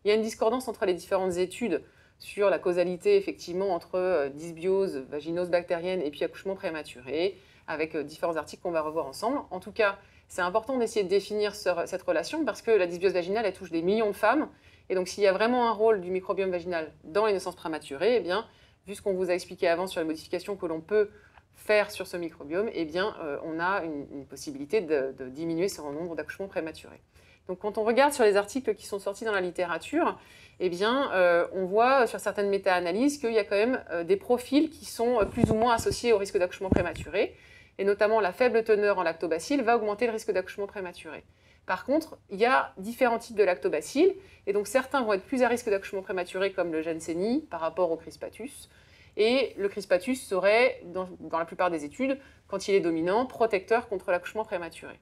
Il y a une discordance entre les différentes études sur la causalité effectivement entre dysbiose, vaginose bactérienne et puis accouchement prématuré, avec différents articles qu'on va revoir ensemble. En tout cas, c'est important d'essayer de définir cette relation parce que la dysbiose vaginale, elle touche des millions de femmes. Et donc, s'il y a vraiment un rôle du microbiome vaginal dans les naissances prématurées, eh bien, vu ce qu'on vous a expliqué avant sur les modifications que l'on peut faire sur ce microbiome, eh bien, on a une possibilité de diminuer ce nombre d'accouchements prématurés. Donc, quand on regarde sur les articles qui sont sortis dans la littérature, eh bien, on voit sur certaines méta-analyses qu'il y a quand même des profils qui sont plus ou moins associés au risque d'accouchement prématuré, et notamment la faible teneur en lactobacilles va augmenter le risque d'accouchement prématuré. Par contre, il y a différents types de lactobacilles, et donc certains vont être plus à risque d'accouchement prématuré, comme le Jenseni par rapport au Crispatus, et le Crispatus serait, dans la plupart des études, quand il est dominant, protecteur contre l'accouchement prématuré.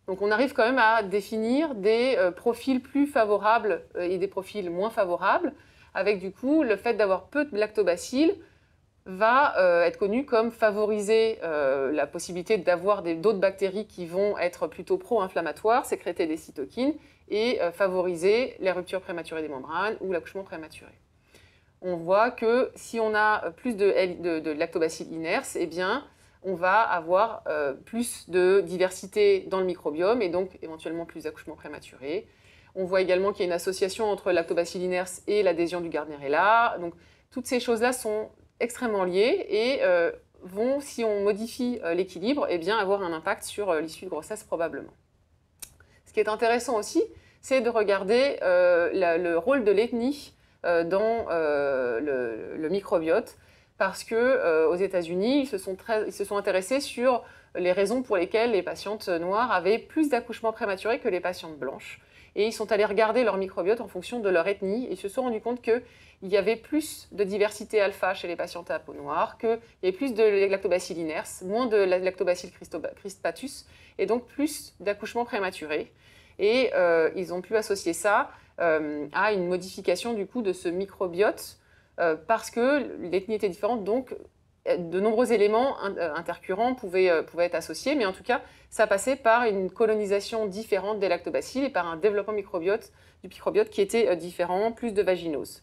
Donc on arrive quand même à définir des profils plus favorables et des profils moins favorables, avec du coup le fait d'avoir peu de lactobacilles va être connu comme favoriser la possibilité d'avoir d'autres bactéries qui vont être plutôt pro-inflammatoires, sécréter des cytokines, et favoriser les ruptures prématurées des membranes ou l'accouchement prématuré. On voit que si on a plus de lactobacilles inerces, eh bien, on va avoir plus de diversité dans le microbiome et donc éventuellement plus d'accouchements prématurés. On voit également qu'il y a une association entre Lactobacillus iners et l'adhésion du Gardnerella. Donc toutes ces choses-là sont extrêmement liées et vont, si on modifie l'équilibre, eh bien, avoir un impact sur l'issue de grossesse probablement. Ce qui est intéressant aussi, c'est de regarder le rôle de l'ethnie dans le microbiote, parce que aux États-Unis, ils se sont intéressés sur les raisons pour lesquelles les patientes noires avaient plus d'accouchements prématurés que les patientes blanches. Et ils sont allés regarder leur microbiote en fonction de leur ethnie et se sont rendus compte qu'il y avait plus de diversité alpha chez les patientes à peau noire, qu'il y avait plus de Lactobacillus iners, moins de Lactobacillus crispatus, et donc plus d'accouchements prématurés. Et ils ont pu associer ça à une modification du coup de ce microbiote parce que l'ethnie était différente, donc de nombreux éléments intercurrents pouvaient être associés, mais en tout cas, ça passait par une colonisation différente des lactobacilles et par un développement du microbiote qui était différent, plus de vaginose.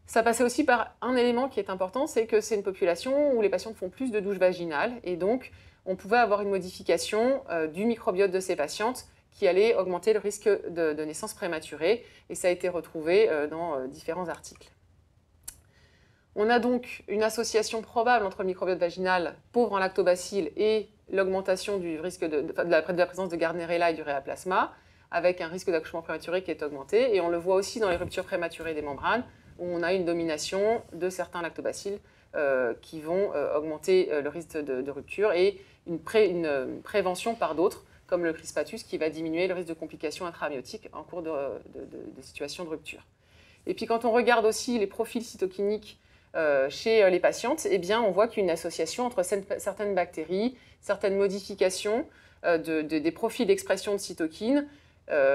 Ça passait aussi par un élément qui est important, c'est que c'est une population où les patientes font plus de douches vaginales, et donc on pouvait avoir une modification du microbiote de ces patientes qui allait augmenter le risque de naissance prématurée, et ça a été retrouvé dans différents articles. On a donc une association probable entre le microbiote vaginal pauvre en lactobacilles et l'augmentation du risque de la présence de Gardnerella et du réaplasma, avec un risque d'accouchement prématuré qui est augmenté. Et on le voit aussi dans les ruptures prématurées des membranes, où on a une domination de certains lactobacilles qui vont augmenter le risque de rupture et une prévention par d'autres, comme le crispatus, qui va diminuer le risque de complications intra-amniotiques en cours de situation de rupture. Et puis quand on regarde aussi les profils cytokiniques chez les patientes, eh bien, on voit qu'il y a une association entre certaines bactéries, certaines modifications des profils d'expression de cytokines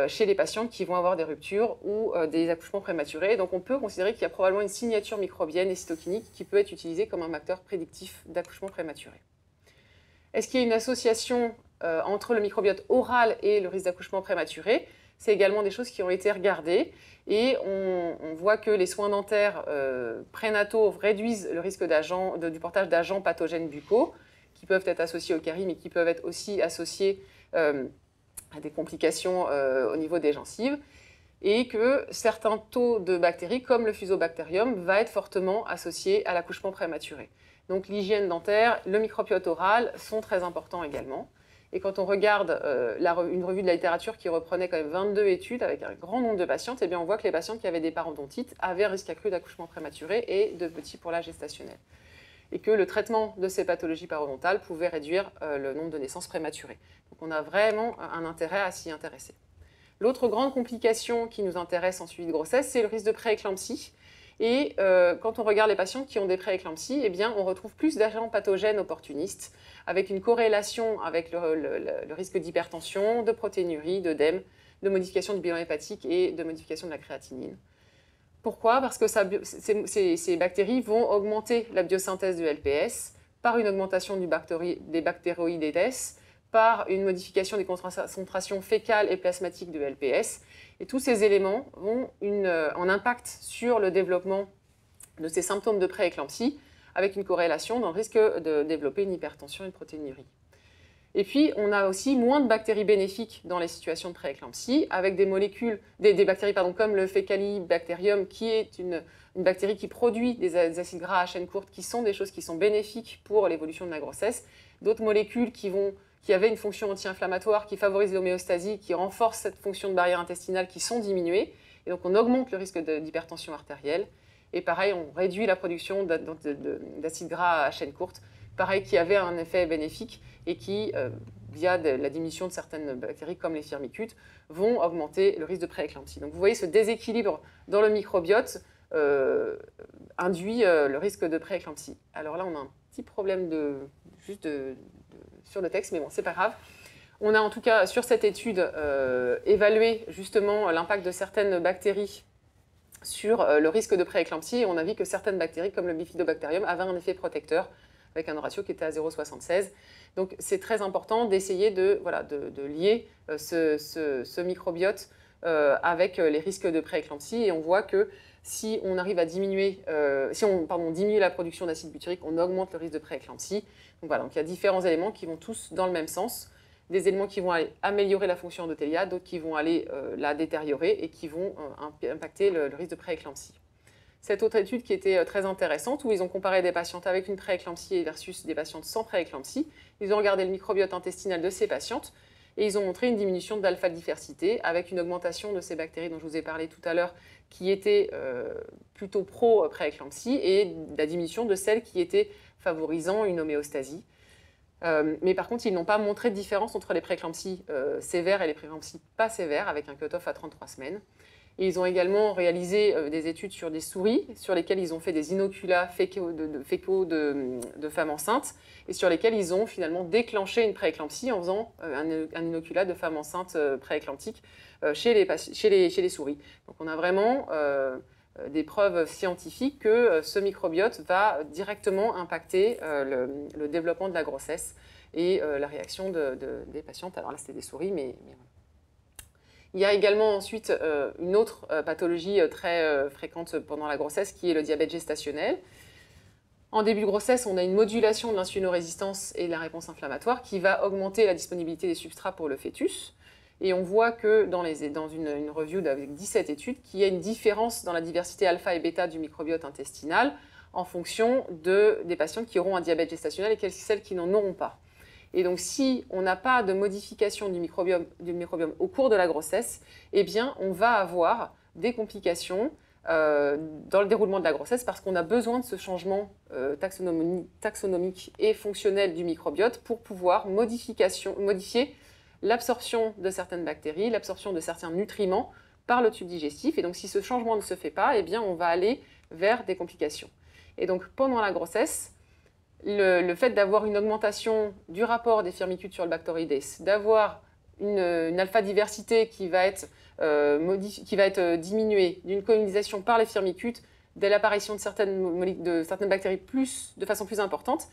chez les patientes qui vont avoir des ruptures ou des accouchements prématurés. Donc on peut considérer qu'il y a probablement une signature microbienne et cytokinique qui peut être utilisée comme un facteur prédictif d'accouchement prématuré. Est-ce qu'il y a une association entre le microbiote oral et le risque d'accouchement prématuré? C'est également des choses qui ont été regardées et on voit que les soins dentaires prénataux réduisent le risque du portage d'agents pathogènes buccaux qui peuvent être associés au carie mais qui peuvent être aussi associés à des complications au niveau des gencives et que certains taux de bactéries comme le Fusobacterium va être fortement associé à l'accouchement prématuré. Donc l'hygiène dentaire, le microbiote oral sont très importants également. Et quand on regarde une revue de la littérature qui reprenait quand même 22 études avec un grand nombre de patientes, eh bien on voit que les patientes qui avaient des parodontites avaient un risque accru d'accouchement prématuré et de petits pour l'âge gestationnel. Et que le traitement de ces pathologies parodontales pouvait réduire le nombre de naissances prématurées. Donc on a vraiment un intérêt à s'y intéresser. L'autre grande complication qui nous intéresse en suivi de grossesse, c'est le risque de prééclampsie. Et quand on regarde les patientes qui ont des prééclampsies, eh bien, on retrouve plus d'agents pathogènes opportunistes, avec une corrélation avec le risque d'hypertension, de protéinurie, d'œdème, de modification du bilan hépatique et de modification de la créatinine. Pourquoi? Parce que ces bactéries vont augmenter la biosynthèse du LPS par une augmentation des bactéroïdes, par une modification des concentrations fécales et plasmatiques de LPS. Et tous ces éléments ont un impact sur le développement de ces symptômes de prééclampsie, avec une corrélation dans le risque de développer une hypertension et une protéinurie. Et puis, on a aussi moins de bactéries bénéfiques dans les situations de prééclampsie, avec des bactéries comme le Faecalibacterium, qui est une bactérie qui produit des acides gras à chaîne courte, qui sont des choses qui sont bénéfiques pour l'évolution de la grossesse. D'autres molécules qui avaient une fonction anti-inflammatoire, qui favorisent l'homéostasie, qui renforcent cette fonction de barrière intestinale, qui sont diminuées. Et donc, on augmente le risque d'hypertension artérielle. Et pareil, on réduit la production d'acides gras à chaîne courte, pareil, qui avait un effet bénéfique et qui, via la diminution de certaines bactéries comme les firmicutes, vont augmenter le risque de prééclampsie. Donc vous voyez, ce déséquilibre dans le microbiote induit le risque de prééclampsie. Alors là, on a un petit problème sur le texte, mais bon, c'est pas grave. On a en tout cas, sur cette étude, évalué justement l'impact de certaines bactéries sur le risque de prééclampsie, et on a vu que certaines bactéries, comme le Bifidobacterium, avaient un effet protecteur, avec un ratio qui était à 0,76. Donc c'est très important d'essayer de lier ce microbiote avec les risques de prééclampsie, et on voit que si on arrive à diminuer, diminue la production d'acide butyrique, on augmente le risque de prééclampsie. Donc voilà, donc il y a différents éléments qui vont tous dans le même sens. Des éléments qui vont aller améliorer la fonction endothéliale, d'autres qui vont aller la détériorer et qui vont impacter le risque de prééclampsie. Cette autre étude qui était très intéressante, où ils ont comparé des patientes avec une prééclampsie versus des patientes sans prééclampsie. Ils ont regardé le microbiote intestinal de ces patientes et ils ont montré une diminution de l'alpha-diversité avec une augmentation de ces bactéries dont je vous ai parlé tout à l'heure qui étaient plutôt pro-prééclampsie et la diminution de celles qui étaient favorisant une homéostasie. Mais par contre, ils n'ont pas montré de différence entre les prééclampsies sévères et les prééclampsies pas sévères avec un cut-off à 33 semaines. Et ils ont également réalisé des études sur des souris sur lesquelles ils ont fait des inoculats fécaux de femmes enceintes et sur lesquels ils ont finalement déclenché une prééclampsie en faisant un inoculat de femmes enceintes prééclamptiques chez les souris. Donc on a vraiment des preuves scientifiques que ce microbiote va directement impacter le développement de la grossesse et la réaction des patientes. Alors là, c'était des souris, mais voilà. Il y a également ensuite une autre pathologie très fréquente pendant la grossesse qui est le diabète gestationnel. En début de grossesse, on a une modulation de l'insulinorésistance et de la réponse inflammatoire qui va augmenter la disponibilité des substrats pour le fœtus. Et on voit que dans une review avec 17 études, qu'il y a une différence dans la diversité alpha et bêta du microbiote intestinal en fonction des patients qui auront un diabète gestationnel et celles qui n'en auront pas. Et donc, si on n'a pas de modification du microbiome au cours de la grossesse, eh bien, on va avoir des complications dans le déroulement de la grossesse parce qu'on a besoin de ce changement taxonomique et fonctionnel du microbiote pour pouvoir modifier l'absorption de certaines bactéries, l'absorption de certains nutriments par le tube digestif. Et donc, si ce changement ne se fait pas, eh bien, on va aller vers des complications. Et donc, pendant la grossesse, le fait d'avoir une augmentation du rapport des firmicutes sur le Bacteroides, d'avoir une alpha-diversité qui va être diminuée, d'une colonisation par les firmicutes, de l'apparition de certaines bactéries de façon plus importante,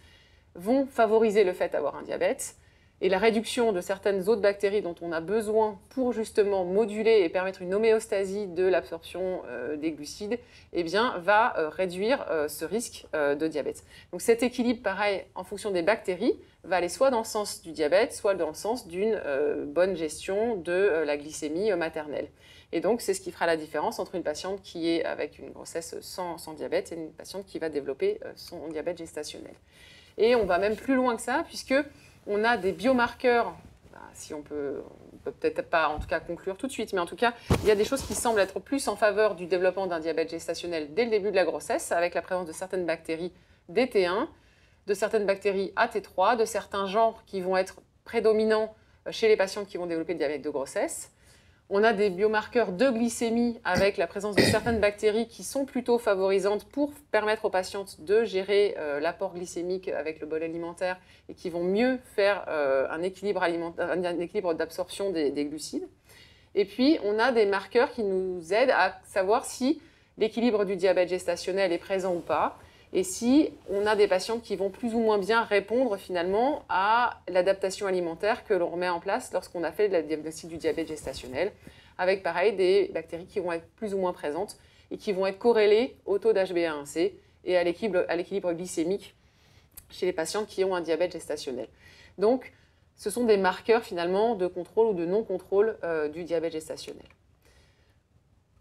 vont favoriser le fait d'avoir un diabète. Et la réduction de certaines autres bactéries dont on a besoin pour justement moduler et permettre une homéostasie de l'absorption des glucides, eh bien, va réduire ce risque de diabète. Donc cet équilibre, pareil, en fonction des bactéries, va aller soit dans le sens du diabète, soit dans le sens d'une bonne gestion de la glycémie maternelle. Et donc, c'est ce qui fera la différence entre une patiente qui est avec une grossesse sans diabète et une patiente qui va développer son diabète gestationnel. Et on va même plus loin que ça, puisque on a des biomarqueurs, si on peut peut-être pas en tout cas conclure tout de suite, mais en tout cas, il y a des choses qui semblent être plus en faveur du développement d'un diabète gestationnel dès le début de la grossesse, avec la présence de certaines bactéries DT1, de certaines bactéries AT3, de certains genres qui vont être prédominants chez les patients qui vont développer le diabète de grossesse. On a des biomarqueurs de glycémie avec la présence de certaines bactéries qui sont plutôt favorisantes pour permettre aux patientes de gérer l'apport glycémique avec le bol alimentaire et qui vont mieux faire un équilibre d'absorption des glucides. Et puis, on a des marqueurs qui nous aident à savoir si l'équilibre du diabète gestationnel est présent ou pas et si on a des patientes qui vont plus ou moins bien répondre finalement à l'adaptation alimentaire que l'on remet en place lorsqu'on a fait le diagnostic du diabète gestationnel, avec pareil des bactéries qui vont être plus ou moins présentes et qui vont être corrélées au taux d'HbA1c et à l'équilibre glycémique chez les patientes qui ont un diabète gestationnel. Donc, ce sont des marqueurs finalement de contrôle ou de non-contrôle du diabète gestationnel.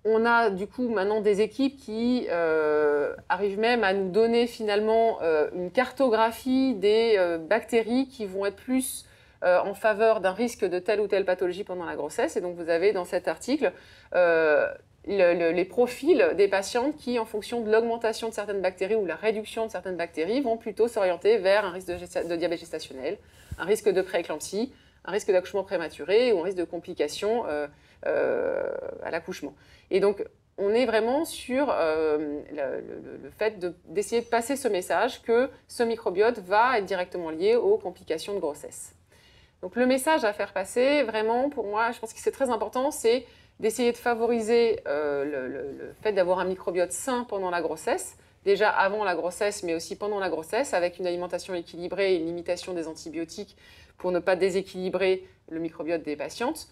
On a du coup maintenant des équipes qui arrivent même à nous donner finalement une cartographie des bactéries qui vont être plus en faveur d'un risque de telle ou telle pathologie pendant la grossesse. Et donc vous avez dans cet article les profils des patientes qui, en fonction de l'augmentation de certaines bactéries ou la réduction de certaines bactéries, vont plutôt s'orienter vers un risque de diabète gestationnel, un risque de prééclampsie, un risque d'accouchement prématuré ou un risque de complications à l'accouchement. Et donc, on est vraiment sur le fait d'essayer de passer ce message que ce microbiote va être directement lié aux complications de grossesse. Donc, le message à faire passer, vraiment, pour moi, je pense que c'est très important, c'est d'essayer de favoriser le fait d'avoir un microbiote sain pendant la grossesse, déjà avant la grossesse, mais aussi pendant la grossesse, avec une alimentation équilibrée et une limitation des antibiotiques pour ne pas déséquilibrer le microbiote des patientes,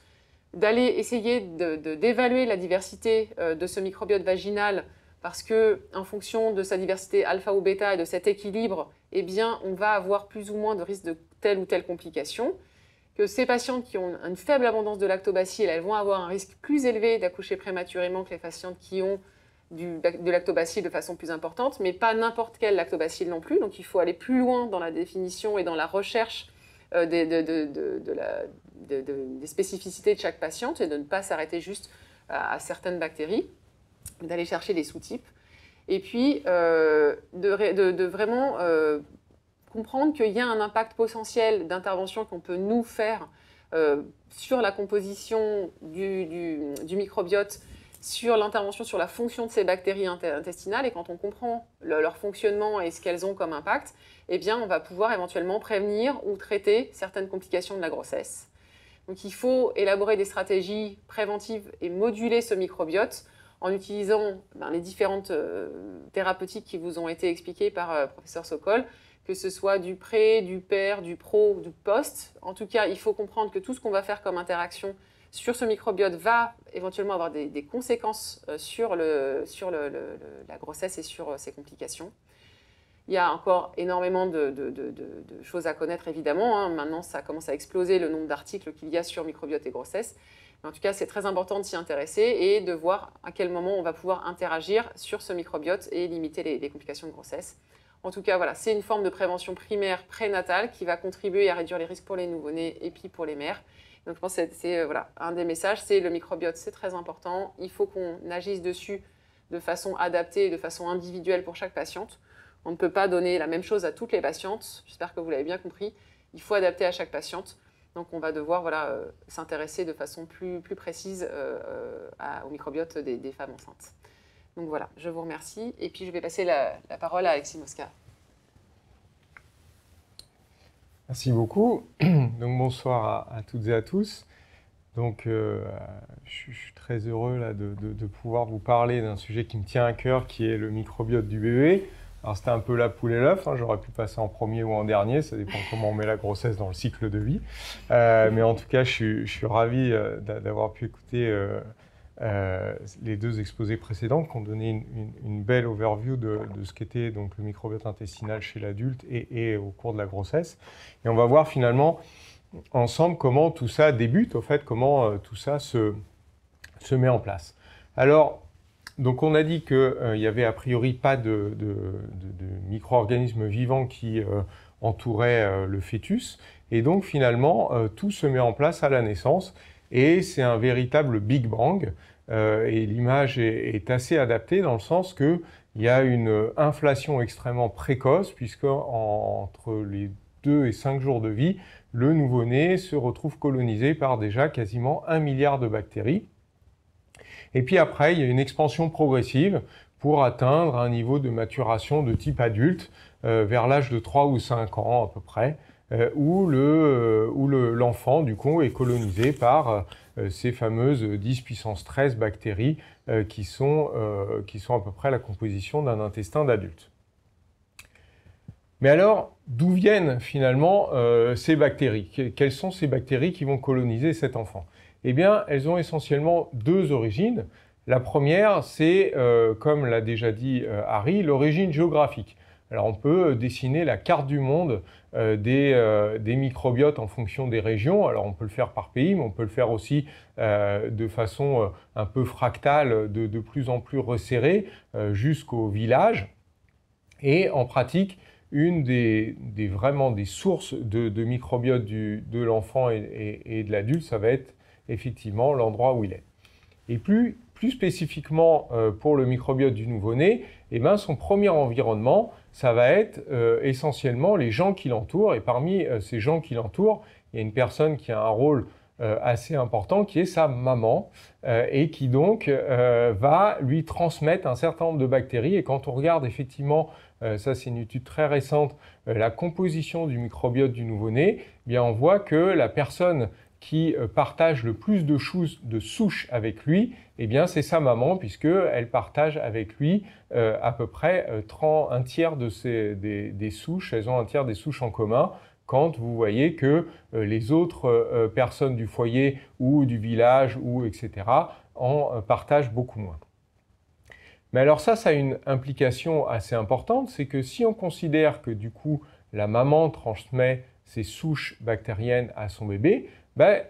d'aller essayer d'évaluer la diversité de ce microbiote vaginal parce que en fonction de sa diversité alpha ou bêta et de cet équilibre, eh bien, on va avoir plus ou moins de risque de telle ou telle complication. Que ces patientes qui ont une faible abondance de lactobacilles, elles vont avoir un risque plus élevé d'accoucher prématurément que les patientes qui ont de lactobacilles de façon plus importante, mais pas n'importe quel lactobacille non plus. Donc il faut aller plus loin dans la définition et dans la recherche des spécificités de chaque patiente et de ne pas s'arrêter juste à certaines bactéries, d'aller chercher des sous-types. Et puis de vraiment comprendre qu'il y a un impact potentiel d'intervention qu'on peut nous faire sur la composition du microbiote, sur l'intervention sur la fonction de ces bactéries intestinales. Et quand on comprend leur fonctionnement et ce qu'elles ont comme impact, eh bien, on va pouvoir éventuellement prévenir ou traiter certaines complications de la grossesse. Donc il faut élaborer des stratégies préventives et moduler ce microbiote en utilisant les différentes thérapeutiques qui vous ont été expliquées par professeur Sokol, que ce soit du pré, du per, du pro, du post. En tout cas, il faut comprendre que tout ce qu'on va faire comme interaction sur ce microbiote va éventuellement avoir des conséquences sur la grossesse et sur ses complications. Il y a encore énormément de choses à connaître, évidemment, hein. Maintenant, ça commence à exploser le nombre d'articles qu'il y a sur microbiote et grossesse. Mais en tout cas, c'est très important de s'y intéresser et de voir à quel moment on va pouvoir interagir sur ce microbiote et limiter les complications de grossesse. En tout cas, voilà, c'est une forme de prévention primaire prénatale qui va contribuer à réduire les risques pour les nouveau-nés et puis pour les mères. Donc, je pense que c'est voilà, un des messages, c'est le microbiote, c'est très important. Il faut qu'on agisse dessus de façon adaptée, de façon individuelle pour chaque patiente. On ne peut pas donner la même chose à toutes les patientes. J'espère que vous l'avez bien compris. Il faut adapter à chaque patiente. Donc, on va devoir s'intéresser de façon plus précise au microbiote des femmes enceintes. Donc voilà, je vous remercie. Et puis, je vais passer la parole à Alexis Mosca. Merci beaucoup. Donc, bonsoir à toutes et à tous. Donc, je suis très heureux là, de pouvoir vous parler d'un sujet qui me tient à cœur, qui est le microbiote du bébé. Alors, c'était un peu la poule et l'œuf, hein. J'aurais pu passer en premier ou en dernier, ça dépend comment on met la grossesse dans le cycle de vie. Mais en tout cas, je suis ravi d'avoir pu écouter les deux exposés précédents qui ont donné une belle overview de ce qu'était donc le microbiote intestinal chez l'adulte et au cours de la grossesse. Et on va voir finalement ensemble comment tout ça débute, au fait, comment tout ça se met en place. Alors, donc on a dit qu'il n'y avait a priori pas de micro-organismes vivants qui entouraient le fœtus. Et donc finalement, tout se met en place à la naissance. Et c'est un véritable Big Bang. Et l'image est assez adaptée dans le sens qu'il y a une inflation extrêmement précoce, puisque entre les 2 et 5 jours de vie, le nouveau-né se retrouve colonisé par déjà quasiment 1 milliard de bactéries. Et puis après, il y a une expansion progressive pour atteindre un niveau de maturation de type adulte vers l'âge de 3 ou 5 ans à peu près, où l'enfant du coup est colonisé par ces fameuses 10 puissance 13 bactéries qui sont à peu près la composition d'un intestin d'adulte. Mais alors, d'où viennent finalement ces bactéries? Quelles sont ces bactéries qui vont coloniser cet enfant? Eh bien, elles ont essentiellement 2 origines. La première, c'est, comme l'a déjà dit Harry, l'origine géographique. Alors, on peut dessiner la carte du monde des microbiotes en fonction des régions. Alors, on peut le faire par pays, mais on peut le faire aussi de façon un peu fractale, de plus en plus resserrée, jusqu'au village. Et en pratique, une vraiment des sources de microbiote de l'enfant et de l'adulte, ça va être effectivement l'endroit où il est. Et plus spécifiquement pour le microbiote du nouveau-né, eh ben, son premier environnement, ça va être essentiellement les gens qui l'entourent. Et parmi ces gens qui l'entourent, il y a une personne qui a un rôle assez important, qui est sa maman, et qui donc va lui transmettre un certain nombre de bactéries. Et quand on regarde effectivement, ça c'est une étude très récente, la composition du microbiote du nouveau-né, eh bien on voit que la personne qui partage le plus de souches avec lui, eh bien c'est sa maman, puisqu'elle partage avec lui à peu près un tiers des souches, elles ont un tiers des souches en commun, quand vous voyez que les autres personnes du foyer ou du village, etc., en partagent beaucoup moins. Mais alors ça a une implication assez importante, c'est que si on considère que du coup la maman transmet ses souches bactériennes à son bébé,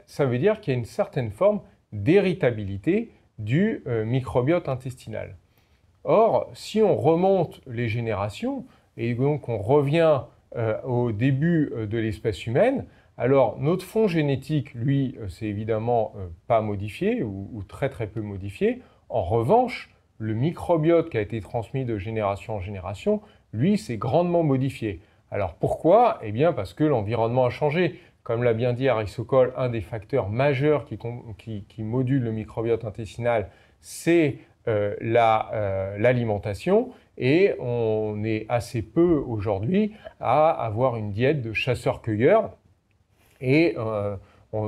ça veut dire qu'il y a une certaine forme d'héritabilité du microbiote intestinal. Or, si on remonte les générations, et donc on revient au début de l'espèce humaine, alors notre fond génétique, lui, c'est évidemment pas modifié ou très très peu modifié. En revanche, le microbiote qui a été transmis de génération en génération, lui, c'est grandement modifié. Alors pourquoi? Eh bien parce que l'environnement a changé. Comme l'a bien dit Harry Sokol, un des facteurs majeurs qui module le microbiote intestinal, c'est l'alimentation. Et on est assez peu aujourd'hui à avoir une diète de chasseurs-cueilleurs. Et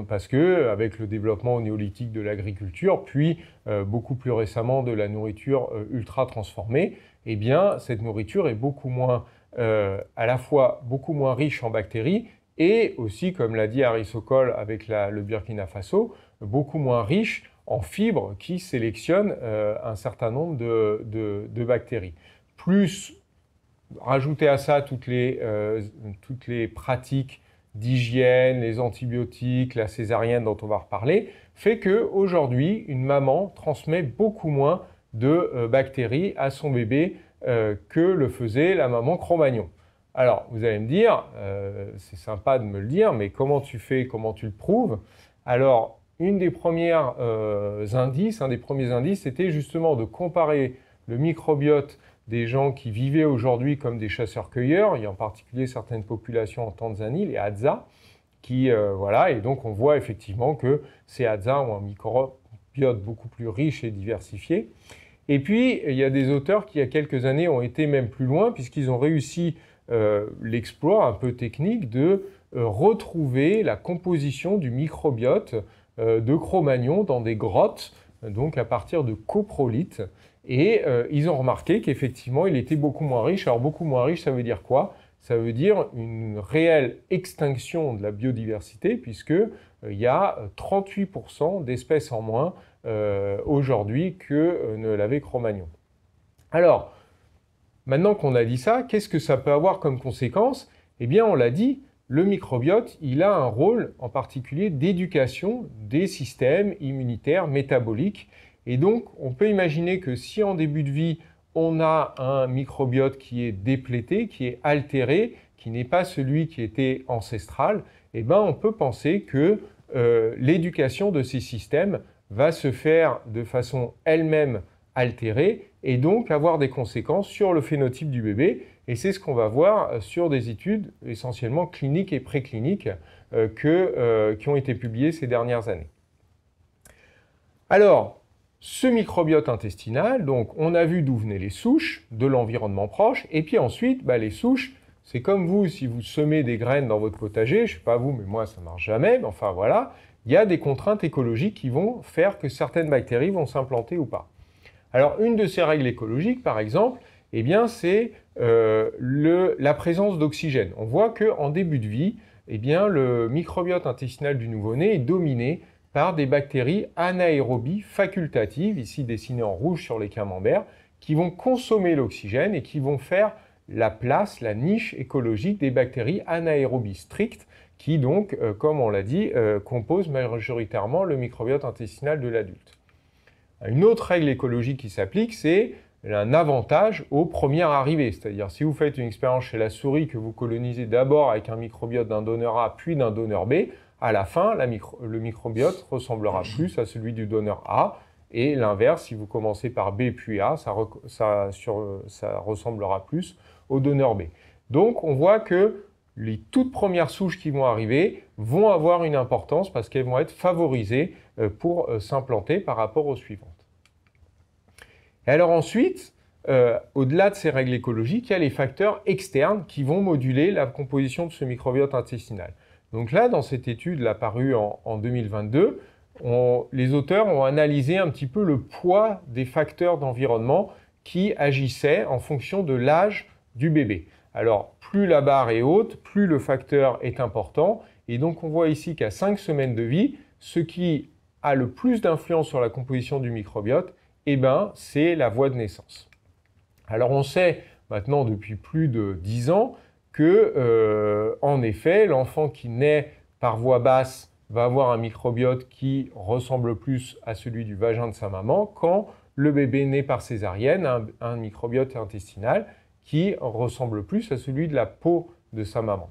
parce que avec le développement néolithique de l'agriculture, puis beaucoup plus récemment de la nourriture ultra transformée, eh bien cette nourriture est beaucoup moins, à la fois beaucoup moins riche en bactéries et aussi, comme l'a dit Harry Sokol avec le Burkina Faso, beaucoup moins riche en fibres qui sélectionnent un certain nombre de bactéries. Plus, rajouter à ça toutes les pratiques d'hygiène, les antibiotiques, la césarienne dont on va reparler, fait qu'aujourd'hui, une maman transmet beaucoup moins de bactéries à son bébé que le faisait la maman Cro-Magnon. Alors, vous allez me dire, c'est sympa de me le dire, mais comment tu fais, comment tu le prouves? Alors, un des premiers indices, c'était justement de comparer le microbiote des gens qui vivaient aujourd'hui comme des chasseurs-cueilleurs, il y a en particulier certaines populations en Tanzanie, les Hadza, voilà, et donc on voit effectivement que ces Hadza ont un microbiote beaucoup plus riche et diversifié. Et puis, il y a des auteurs qui, il y a quelques années, ont été même plus loin, puisqu'ils ont réussi l'exploit un peu technique de retrouver la composition du microbiote de Cro-Magnon dans des grottes, donc à partir de coprolite. Et ils ont remarqué qu'effectivement, il était beaucoup moins riche. Alors, beaucoup moins riche, ça veut dire quoi? Ça veut dire une réelle extinction de la biodiversité, puisqu'il y a 38% d'espèces en moins aujourd'hui que ne l'avait Cro-Magnon. Alors, maintenant qu'on a dit ça, qu'est-ce que ça peut avoir comme conséquence? Eh bien, on l'a dit, le microbiote, il a un rôle en particulier d'éducation des systèmes immunitaires, métaboliques. Et donc, on peut imaginer que si en début de vie, on a un microbiote qui est déplété, qui est altéré, qui n'est pas celui qui était ancestral, eh ben, on peut penser que l'éducation de ces systèmes va se faire de façon elle-même altérée et donc avoir des conséquences sur le phénotype du bébé. Et c'est ce qu'on va voir sur des études essentiellement cliniques et précliniques qui ont été publiées ces dernières années. Alors, ce microbiote intestinal, donc on a vu d'où venaient les souches, de l'environnement proche, et puis ensuite, les souches, c'est comme vous, si vous semez des graines dans votre potager, je ne sais pas vous, mais moi ça ne marche jamais, mais enfin voilà, il y a des contraintes écologiques qui vont faire que certaines bactéries vont s'implanter ou pas. Alors une de ces règles écologiques, par exemple, eh bien c'est la présence d'oxygène. On voit qu'en début de vie, eh bien, le microbiote intestinal du nouveau-né est dominé par des bactéries anaérobies facultatives, ici dessinées en rouge sur les camemberts, qui vont consommer l'oxygène et qui vont faire la place, la niche écologique des bactéries anaérobies strictes, qui donc, comme on l'a dit, composent majoritairement le microbiote intestinal de l'adulte. Une autre règle écologique qui s'applique, c'est un avantage aux premières arrivées. C'est-à-dire, si vous faites une expérience chez la souris que vous colonisez d'abord avec un microbiote d'un donneur A puis d'un donneur B, à la fin, le microbiote ressemblera plus à celui du donneur A. Et l'inverse, si vous commencez par B puis A, ça ressemblera plus au donneur B. Donc, on voit que les toutes premières souches qui vont arriver vont avoir une importance parce qu'elles vont être favorisées pour s'implanter par rapport aux suivantes. Et alors ensuite, au-delà de ces règles écologiques, il y a les facteurs externes qui vont moduler la composition de ce microbiote intestinal. Donc là, dans cette étude parue en 2022, les auteurs ont analysé un petit peu le poids des facteurs d'environnement qui agissaient en fonction de l'âge du bébé. Alors, plus la barre est haute, plus le facteur est important. Et donc, on voit ici qu'à 5 semaines de vie, ce qui a le plus d'influence sur la composition du microbiote eh ben, c'est la voie de naissance. Alors on sait maintenant depuis plus de 10 ans que, en effet, l'enfant qui naît par voie basse va avoir un microbiote qui ressemble plus à celui du vagin de sa maman, quand le bébé né par césarienne a un microbiote intestinal qui ressemble plus à celui de la peau de sa maman.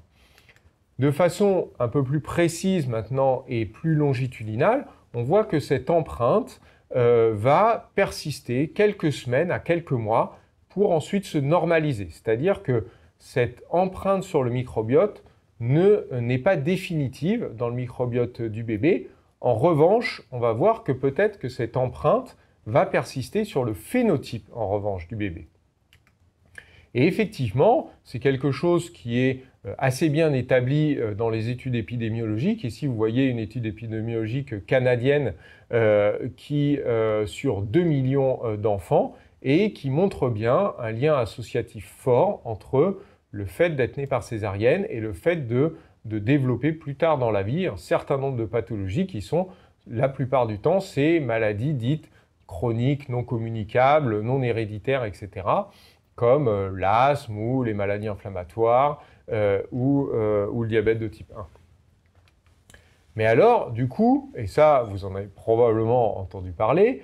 De façon un peu plus précise maintenant et plus longitudinale, on voit que cette empreinte va persister quelques semaines à quelques mois pour ensuite se normaliser. C'est-à-dire que cette empreinte sur le microbiote n'est pas définitive dans le microbiote du bébé. En revanche, on va voir que peut-être que cette empreinte va persister sur le phénotype, en revanche, du bébé. Et effectivement, c'est quelque chose qui est assez bien établi dans les études épidémiologiques. Ici, vous voyez une étude épidémiologique canadienne qui, sur 2 millions d'enfants, et qui montre bien un lien associatif fort entre le fait d'être né par césarienne et le fait de développer plus tard dans la vie un certain nombre de pathologies qui sont, la plupart du temps, ces maladies dites chroniques, non communicables, non héréditaires, etc., comme l'asthme ou les maladies inflammatoires ou le diabète de type 1. Mais alors, du coup, et ça, vous en avez probablement entendu parler,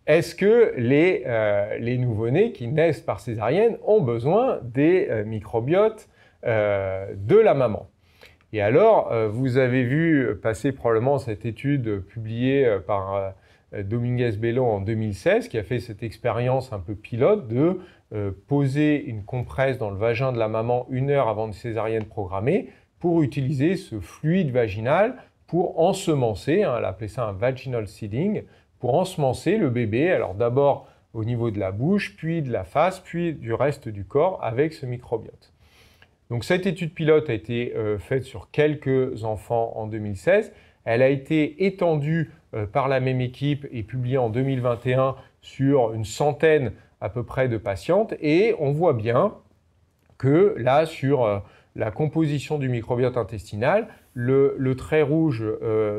est-ce que les nouveau-nés qui naissent par césarienne ont besoin des microbiotes de la maman? Et alors, vous avez vu passer probablement cette étude publiée par Dominguez-Bello en 2016, qui a fait cette expérience un peu pilote de poser une compresse dans le vagin de la maman 1 heure avant une césarienne programmée pour utiliser ce fluide vaginal pour ensemencer, elle appelait ça un vaginal seeding, pour ensemencer le bébé, alors d'abord au niveau de la bouche, puis de la face, puis du reste du corps avec ce microbiote. Donc cette étude pilote a été faite sur quelques enfants en 2016. Elle a été étendue par la même équipe et publiée en 2021 sur une centaine à peu près de patientes. Et on voit bien que là, sur la composition du microbiote intestinal, le trait rouge,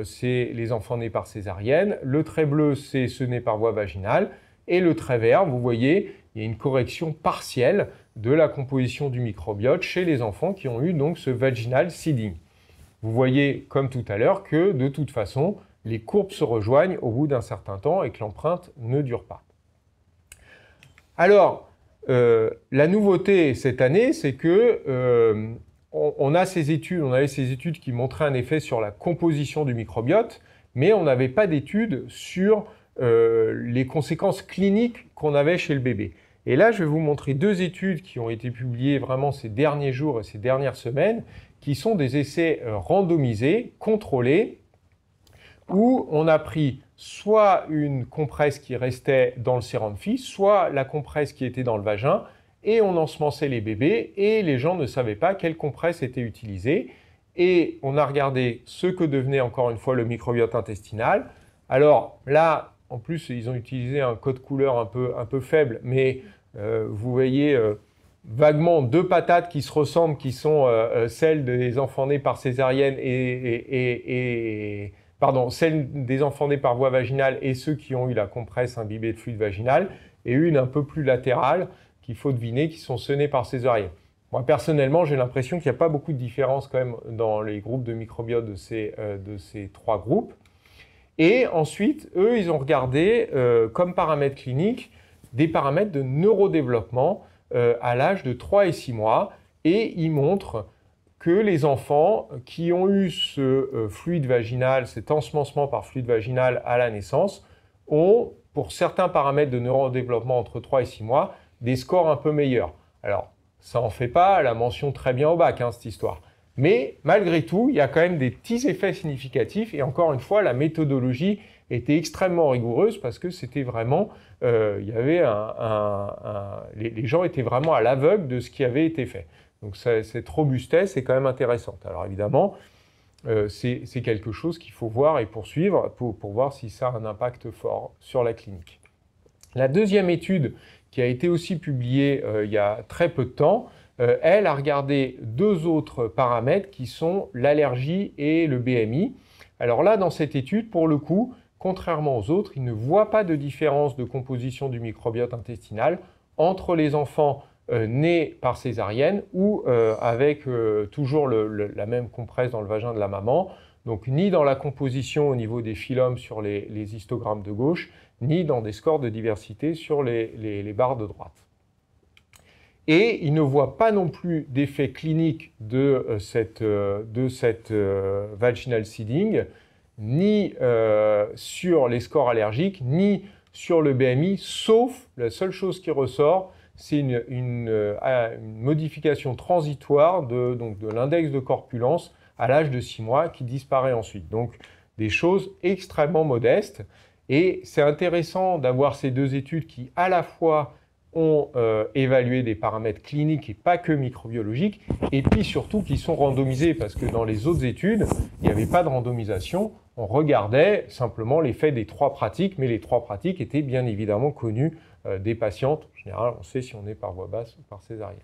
c'est les enfants nés par césarienne. Le trait bleu, c'est ceux nés par voie vaginale. Et le trait vert, vous voyez, il y a une correction partielle de la composition du microbiote chez les enfants qui ont eu donc ce vaginal seeding. Vous voyez, comme tout à l'heure, que de toute façon, les courbes se rejoignent au bout d'un certain temps et que l'empreinte ne dure pas. Alors, la nouveauté cette année, c'est que on avait ces études qui montraient un effet sur la composition du microbiote, mais on n'avait pas d'études sur les conséquences cliniques qu'on avait chez le bébé. Et là, je vais vous montrer 2 études qui ont été publiées vraiment ces derniers jours et ces dernières semaines, qui sont des essais randomisés, contrôlés, où on a pris soit une compresse qui restait dans le sérum FI, soit la compresse qui était dans le vagin, et on ensemençait les bébés, et les gens ne savaient pas quelle compresse était utilisée. Et on a regardé ce que devenait encore une fois le microbiote intestinal. Alors là, en plus, ils ont utilisé un code couleur un peu faible, mais vous voyez vaguement 2 patates qui se ressemblent, qui sont celles des enfants nés par césarienne celles des enfants nés par voie vaginale et ceux qui ont eu la compresse imbibée de fluide vaginal, et une un peu plus latérale qu'il faut deviner qui sont ceux nés par césarienne. Moi, personnellement, j'ai l'impression qu'il n'y a pas beaucoup de différence quand même dans les groupes de microbiote de ces 3 groupes. Et ensuite, eux, ils ont regardé comme paramètres cliniques des paramètres de neurodéveloppement à l'âge de 3 et 6 mois. Et ils montrent que les enfants qui ont eu ce fluide vaginal, cet ensemencement par fluide vaginal à la naissance, ont, pour certains paramètres de neurodéveloppement entre 3 et 6 mois, des scores un peu meilleurs. Alors, ça n'en fait pas la mention très bien au bac, cette histoire. Mais malgré tout, il y a quand même des petits effets significatifs. Et encore une fois, la méthodologie était extrêmement rigoureuse parce que c'était vraiment, il y avait les gens étaient vraiment à l'aveugle de ce qui avait été fait. Donc cette robustesse est quand même intéressante. Alors évidemment, c'est quelque chose qu'il faut voir et poursuivre pour voir si ça a un impact fort sur la clinique. La deuxième étude qui a été aussi publiée il y a très peu de temps, elle a regardé 2 autres paramètres qui sont l'allergie et le BMI. Alors là, dans cette étude, pour le coup, contrairement aux autres, ils ne voient pas de différence de composition du microbiote intestinal entre les enfants nés par césarienne ou avec toujours la même compresse dans le vagin de la maman, donc ni dans la composition au niveau des phylums sur les histogrammes de gauche, ni dans des scores de diversité sur les barres de droite. Et ils ne voient pas non plus d'effet clinique de cette vaginal seeding, ni sur les scores allergiques, ni sur le BMI, sauf la seule chose qui ressort, c'est une modification transitoire de l'index de corpulence à l'âge de 6 mois qui disparaît ensuite. Donc des choses extrêmement modestes. Et c'est intéressant d'avoir ces deux études qui à la fois ont évalué des paramètres cliniques et pas que microbiologiques, et puis surtout qui sont randomisés, parce que dans les autres études, il n'y avait pas de randomisation, on regardait simplement l'effet des 3 pratiques, mais les 3 pratiques étaient bien évidemment connues des patientes. En général, on sait si on est par voie basse ou par césarienne.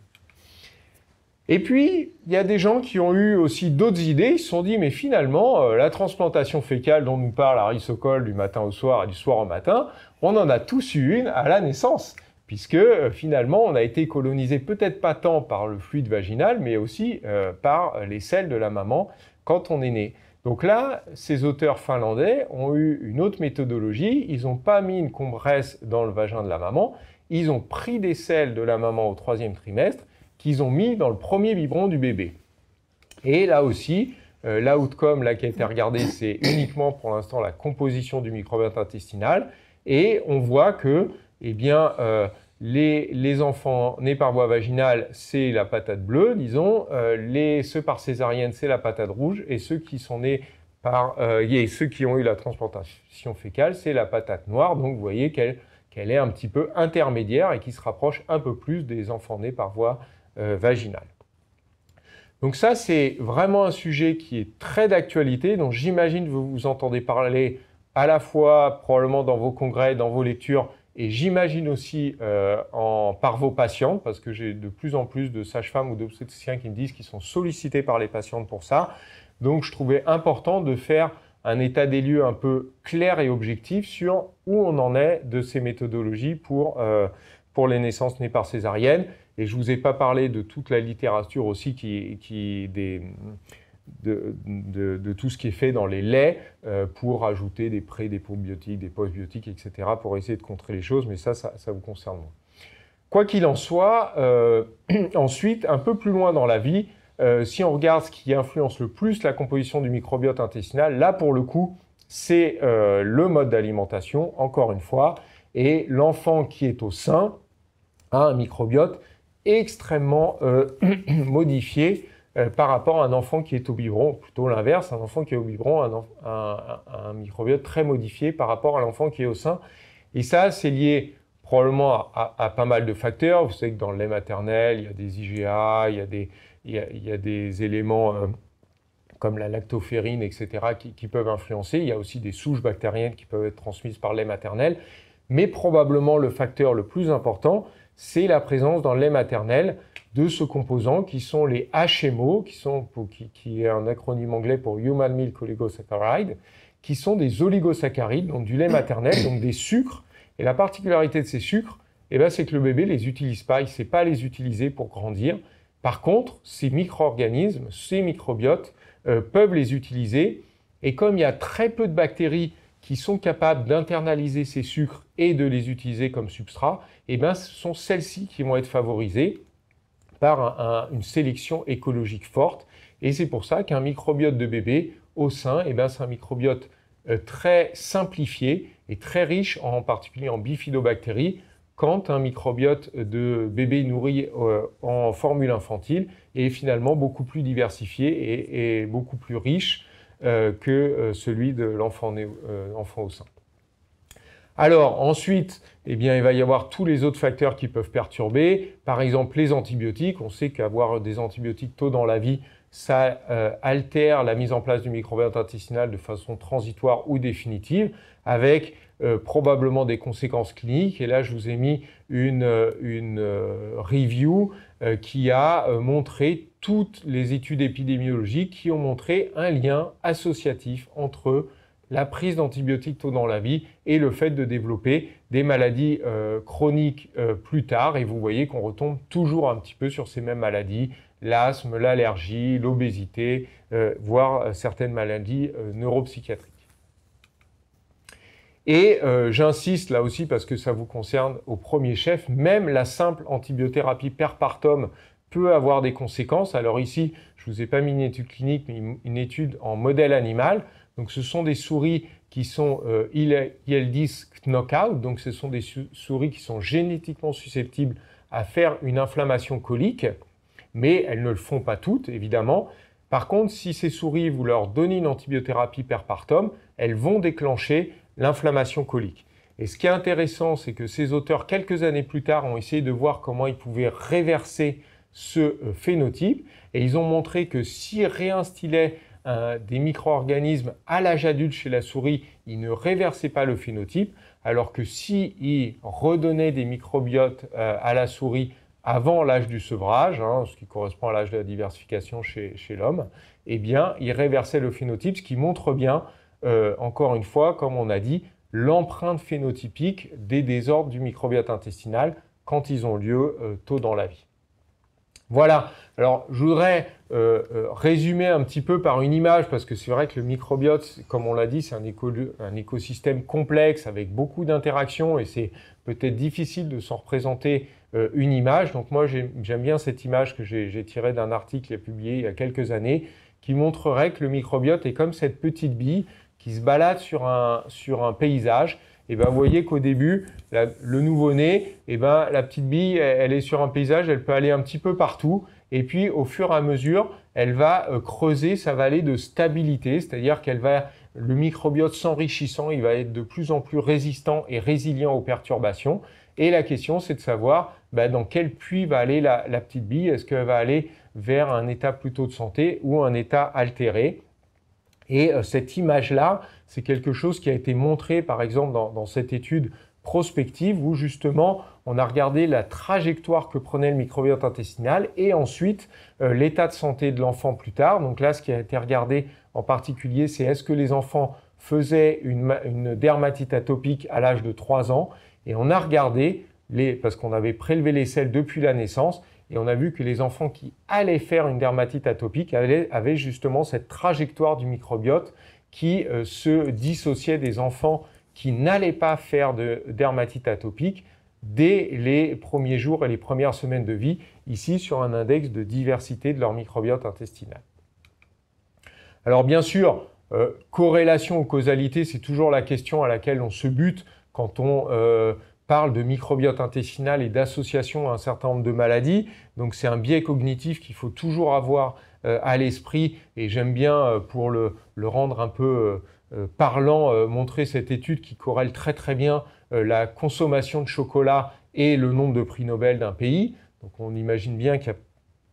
Et puis, il y a des gens qui ont eu aussi d'autres idées, ils se sont dit, mais finalement, la transplantation fécale dont nous parle Harry Sokol du matin au soir et du soir au matin, on en a tous eu une à la naissance, puisque finalement, on a été colonisé peut-être pas tant par le fluide vaginal, mais aussi par les selles de la maman quand on est né. Donc là, ces auteurs finlandais ont eu une autre méthodologie, ils n'ont pas mis une compresse dans le vagin de la maman, ils ont pris des selles de la maman au 3e trimestre, qu'ils ont mis dans le premier biberon du bébé. Et là aussi, l'outcome qui a été regardé, c'est uniquement pour l'instant la composition du microbiote intestinal. Et on voit que les enfants nés par voie vaginale, c'est la patate bleue, disons. Ceux par césarienne, c'est la patate rouge. Et ceux qui sont nés ceux qui ont eu la transplantation fécale, c'est la patate noire. Donc vous voyez qu'elle est un petit peu intermédiaire et qui se rapproche un peu plus des enfants nés par voie vaginale. Donc ça, c'est vraiment un sujet qui est très d'actualité, dont j'imagine que vous entendez parler à la fois probablement dans vos congrès, dans vos lectures, et j'imagine aussi par vos patients, parce que j'ai de plus en plus de sages-femmes ou d'obstétriciens qui me disent qu'ils sont sollicités par les patientes pour ça. Donc je trouvais important de faire un état des lieux un peu clair et objectif sur où on en est de ces méthodologies pour les naissances nées par césarienne. Et je ne vous ai pas parlé de toute la littérature aussi de tout ce qui est fait dans les laits pour ajouter des pré, des probiotiques, des postbiotiques, etc. pour essayer de contrer les choses, mais ça vous concerne moins. Quoi qu'il en soit, ensuite, un peu plus loin dans la vie, si on regarde ce qui influence le plus la composition du microbiote intestinal, là pour le coup, c'est le mode d'alimentation, encore une fois, et l'enfant qui est au sein a un microbiote extrêmement modifié par rapport à un enfant qui est au biberon, plutôt l'inverse, un enfant qui est au biberon a un microbiote très modifié par rapport à l'enfant qui est au sein. Et ça, c'est lié probablement à pas mal de facteurs. Vous savez que dans le lait maternel, il y a des IgA, il y a des éléments comme la lactoferrine, etc., qui peuvent influencer. Il y a aussi des souches bactériennes qui peuvent être transmises par le lait maternel. Mais probablement le facteur le plus important, c'est la présence dans le lait maternel de ce composant qui sont les HMO, qui est un acronyme anglais pour Human Milk Oligosaccharide, qui sont des oligosaccharides, donc du lait maternel, donc des sucres. Et la particularité de ces sucres, c'est que le bébé ne les utilise pas, il ne sait pas les utiliser pour grandir. Par contre, ces micro-organismes, ces microbiotes, peuvent les utiliser. Et comme il y a très peu de bactéries qui sont capables d'internaliser ces sucres et de les utiliser comme substrat, ce sont celles-ci qui vont être favorisées par une sélection écologique forte. Et c'est pour ça qu'un microbiote de bébé au sein, c'est un microbiote très simplifié et très riche, en particulier en bifidobactéries, quand un microbiote de bébé nourri en formule infantile est finalement beaucoup plus diversifié et beaucoup plus riche que celui de l'enfant au sein. Alors ensuite, il va y avoir tous les autres facteurs qui peuvent perturber. Par exemple, les antibiotiques. On sait qu'avoir des antibiotiques tôt dans la vie, ça altère la mise en place du microbiote intestinal de façon transitoire ou définitive, avec probablement des conséquences cliniques. Et là, je vous ai mis une review qui a montré toutes les études épidémiologiques qui ont montré un lien associatif entre la prise d'antibiotiques tôt dans la vie et le fait de développer des maladies chroniques plus tard. Et vous voyez qu'on retombe toujours un petit peu sur ces mêmes maladies, l'asthme, l'allergie, l'obésité, voire certaines maladies neuropsychiatriques. Et j'insiste là aussi parce que ça vous concerne au premier chef, même la simple antibiothérapie perpartum peut avoir des conséquences. Alors ici, je ne vous ai pas mis une étude clinique, mais une étude en modèle animal. Donc ce sont des souris qui sont IL-10 knockout, donc ce sont des souris qui sont génétiquement susceptibles à faire une inflammation colique, mais elles ne le font pas toutes, évidemment. Par contre, si ces souris, vous leur donnez une antibiothérapie perpartum, elles vont déclencher l'inflammation colique. Et ce qui est intéressant, c'est que ces auteurs, quelques années plus tard, ont essayé de voir comment ils pouvaient réverser ce phénotype. Et ils ont montré que s'ils réinstillaient des micro-organismes à l'âge adulte chez la souris, ils ne réversaient pas le phénotype, alors que s'ils redonnaient des microbiotes à la souris avant l'âge du sevrage, ce qui correspond à l'âge de la diversification chez l'homme, eh bien, ils réversaient le phénotype, ce qui montre bien, encore une fois, comme on a dit, l'empreinte phénotypique des désordres du microbiote intestinal quand ils ont lieu tôt dans la vie. Voilà, alors je voudrais résumer un petit peu par une image, parce que c'est vrai que le microbiote, comme on l'a dit, c'est un écosystème complexe avec beaucoup d'interactions et c'est peut-être difficile de s'en représenter une image. Donc moi, j'aime bien cette image que j'ai tirée d'un article qui est publié il y a quelques années, qui montrerait que le microbiote est comme cette petite bille qui se balade sur un paysage. Et ben, vous voyez qu'au début, le nouveau-né, la petite bille, elle est sur un paysage, elle peut aller un petit peu partout. Et puis, au fur et à mesure, elle va creuser sa vallée de stabilité, c'est-à-dire le microbiote s'enrichissant, il va être de plus en plus résistant et résilient aux perturbations. Et la question, c'est de savoir dans quel puits va aller la petite bille. Est-ce qu'elle va aller vers un état plutôt de santé ou un état altéré? Et cette image-là, c'est quelque chose qui a été montré, par exemple, dans cette étude prospective où justement, on a regardé la trajectoire que prenait le microbiote intestinal et ensuite l'état de santé de l'enfant plus tard. Donc là, ce qui a été regardé en particulier, c'est est-ce que les enfants faisaient une dermatite atopique à l'âge de 3 ans. Et on a regardé, parce qu'on avait prélevé les selles depuis la naissance, et on a vu que les enfants qui allaient faire une dermatite atopique avaient justement cette trajectoire du microbiote qui se dissociait des enfants qui n'allaient pas faire de dermatite atopique dès les premiers jours et les premières semaines de vie, ici sur un index de diversité de leur microbiote intestinal. Alors bien sûr, corrélation ou causalité, c'est toujours la question à laquelle on se bute quand on parle de microbiote intestinal et d'association à un certain nombre de maladies. Donc c'est un biais cognitif qu'il faut toujours avoir à l'esprit et j'aime bien pour le rendre un peu parlant, montrer cette étude qui corrèle très très bien la consommation de chocolat et le nombre de prix Nobel d'un pays. Donc on imagine bien qu'il n'y a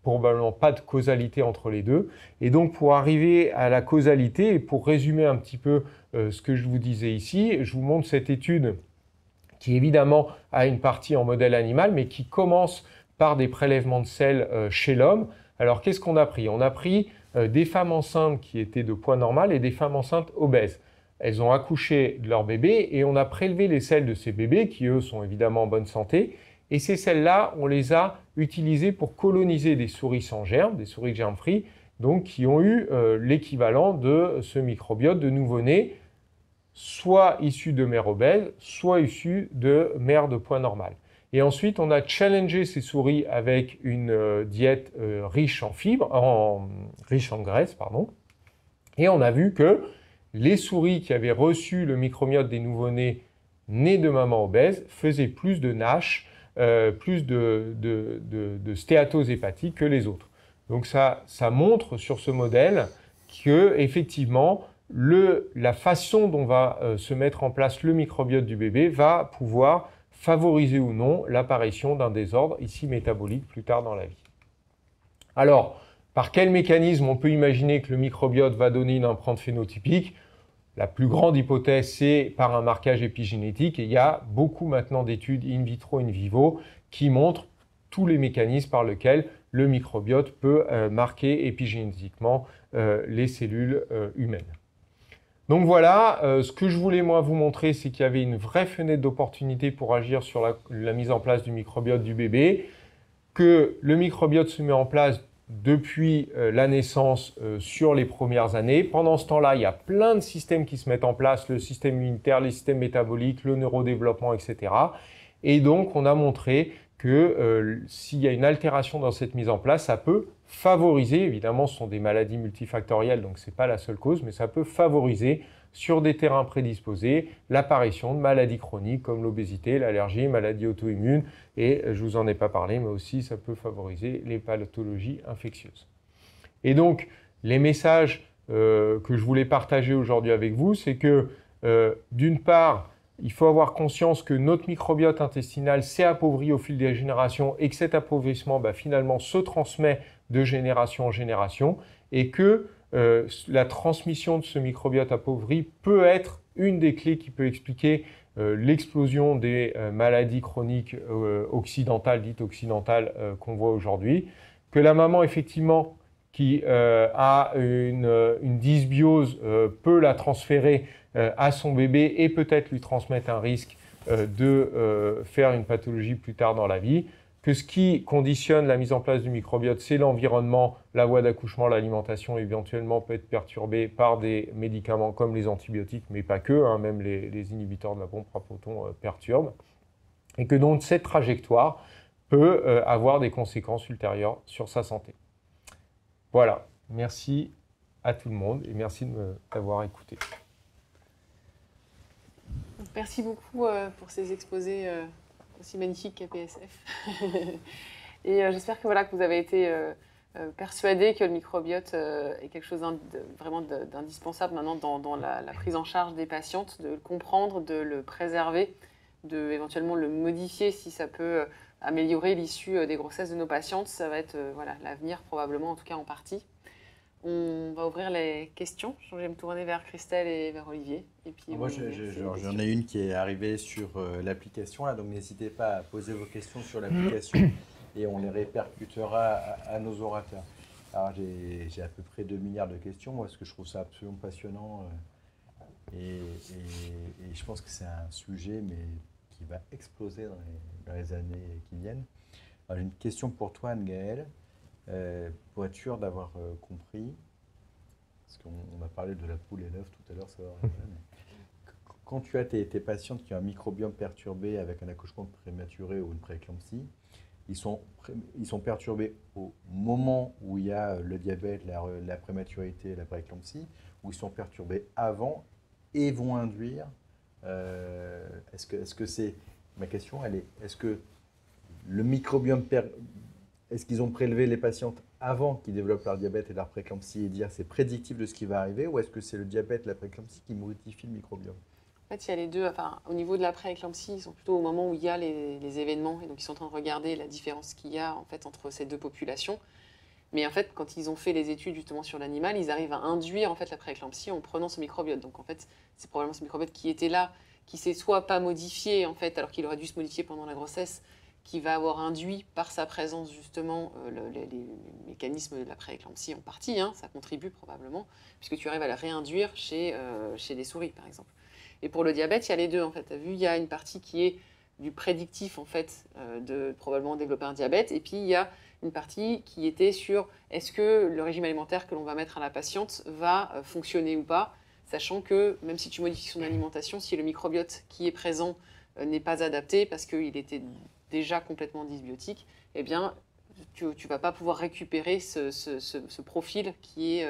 probablement pas de causalité entre les deux. Et donc pour arriver à la causalité et pour résumer un petit peu ce que je vous disais ici, je vous montre cette étude qui évidemment a une partie en modèle animal, mais qui commence par des prélèvements de selles chez l'homme. Alors qu'est-ce qu'on a pris? On a pris des femmes enceintes qui étaient de poids normal et des femmes enceintes obèses. Elles ont accouché de leur bébé et on a prélevé les selles de ces bébés qui, eux, sont évidemment en bonne santé. Et ces selles-là, on les a utilisées pour coloniser des souris sans germes, des souris germ-free, donc qui ont eu l'équivalent de ce microbiote de nouveau-né, soit issu de mères obèses, soit issu de mères de poids normal. Et ensuite, on a challengé ces souris avec une diète riche en fibres, riche en graisse, pardon. Et on a vu que les souris qui avaient reçu le microbiote des nouveau-nés nés de maman obèse faisaient plus de NASH, plus de stéatose hépatique que les autres. Donc ça montre sur ce modèle que effectivement la façon dont va se mettre en place le microbiote du bébé va pouvoir favoriser ou non l'apparition d'un désordre, ici métabolique, plus tard dans la vie. Alors, par quel mécanisme on peut imaginer que le microbiote va donner une empreinte phénotypique? La plus grande hypothèse, c'est par un marquage épigénétique. Et il y a beaucoup maintenant d'études in vitro, in vivo qui montrent tous les mécanismes par lesquels le microbiote peut marquer épigénétiquement les cellules humaines. Donc voilà, ce que je voulais moi vous montrer, c'est qu'il y avait une vraie fenêtre d'opportunité pour agir sur la mise en place du microbiote du bébé, que le microbiote se met en place depuis la naissance sur les premières années. Pendant ce temps-là, il y a plein de systèmes qui se mettent en place, le système immunitaire, les systèmes métaboliques, le neurodéveloppement, etc. Et donc, on a montré que s'il y a une altération dans cette mise en place, ça peut favoriser, évidemment, ce sont des maladies multifactorielles, donc ce n'est pas la seule cause, mais ça peut favoriser sur des terrains prédisposés l'apparition de maladies chroniques comme l'obésité, l'allergie, maladies auto-immunes, et je ne vous en ai pas parlé, mais aussi ça peut favoriser les pathologies infectieuses. Et donc, les messages que je voulais partager aujourd'hui avec vous, c'est que d'une part, il faut avoir conscience que notre microbiote intestinal s'est appauvri au fil des générations et que cet appauvrissement finalement se transmet de génération en génération et que la transmission de ce microbiote appauvri peut être une des clés qui peut expliquer l'explosion des maladies chroniques occidentales, dites occidentales, qu'on voit aujourd'hui. Que la maman, effectivement, qui a une dysbiose peut la transférer à son bébé et peut-être lui transmettre un risque de faire une pathologie plus tard dans la vie. Que ce qui conditionne la mise en place du microbiote, c'est l'environnement, la voie d'accouchement, l'alimentation éventuellement peut être perturbée par des médicaments comme les antibiotiques, mais pas que, hein, même les inhibiteurs de la pompe à protons perturbent. Et que donc cette trajectoire peut avoir des conséquences ultérieures sur sa santé. Voilà, merci à tout le monde et merci de m'avoir écouté. Merci beaucoup pour ces exposés aussi magnifiques qu'APSF. Et j'espère que, voilà, que vous avez été persuadés que le microbiote est quelque chose vraiment d'indispensable maintenant dans la prise en charge des patientes, de le comprendre, de le préserver, de éventuellement le modifier si ça peut améliorer l'issue des grossesses de nos patientes. Ça va être voilà, l'avenir probablement, en tout cas en partie. On va ouvrir les questions. Je vais me tourner vers Christelle et vers Olivier. Et puis moi, j'en ai une qui est arrivée sur l'application, là, donc n'hésitez pas à poser vos questions sur l'application et on les répercutera à nos orateurs. Alors, j'ai à peu près 2 milliards de questions, moi, parce que je trouve ça absolument passionnant et je pense que c'est un sujet mais qui va exploser dans les années qui viennent. Alors, j'ai une question pour toi, Anne-Gaëlle. Pour être sûr d'avoir compris, parce qu'on a parlé de la poule et l'œuf tout à l'heure, ça va. Quand tu as tes patientes qui ont un microbiome perturbé avec un accouchement prématuré ou une prééclampsie, ils sont perturbés au moment où il y a le diabète, la prématurité, la prééclampsie, ou ils sont perturbés avant et vont induire. Est-ce que c'est ma question, elle est est-ce que le microbiome est-ce qu'ils ont prélevé les patientes avant qu'ils développent leur diabète et leur prééclampsie et dire c'est prédictif de ce qui va arriver, ou est-ce que c'est le diabète, la prééclampsie qui modifie le microbiome? En fait, il y a les deux. Enfin, au niveau de la prééclampsie, ils sont plutôt au moment où il y a les événements. Et donc, ils sont en train de regarder la différence qu'il y a en fait, entre ces deux populations. Mais en fait, quand ils ont fait les études justement sur l'animal, ils arrivent à induire en fait, la prééclampsie en prenant ce microbiote. Donc, en fait, c'est probablement ce microbiote qui était là, qui s'est soit pas modifié, en fait, alors qu'il aurait dû se modifier pendant la grossesse, qui va avoir induit par sa présence justement les mécanismes de la prééclampsie en partie, hein, ça contribue probablement, puisque tu arrives à la réinduire chez des souris par exemple. Et pour le diabète, il y a les deux en fait. Tu as vu, il y a une partie qui est du prédictif en fait, de probablement développer un diabète, et puis il y a une partie qui était sur est-ce que le régime alimentaire que l'on va mettre à la patiente va fonctionner ou pas, sachant que même si tu modifies son alimentation, si le microbiote qui est présent n'est pas adapté parce qu'il était déjà complètement dysbiotique, eh bien, tu ne vas pas pouvoir récupérer ce profil qui est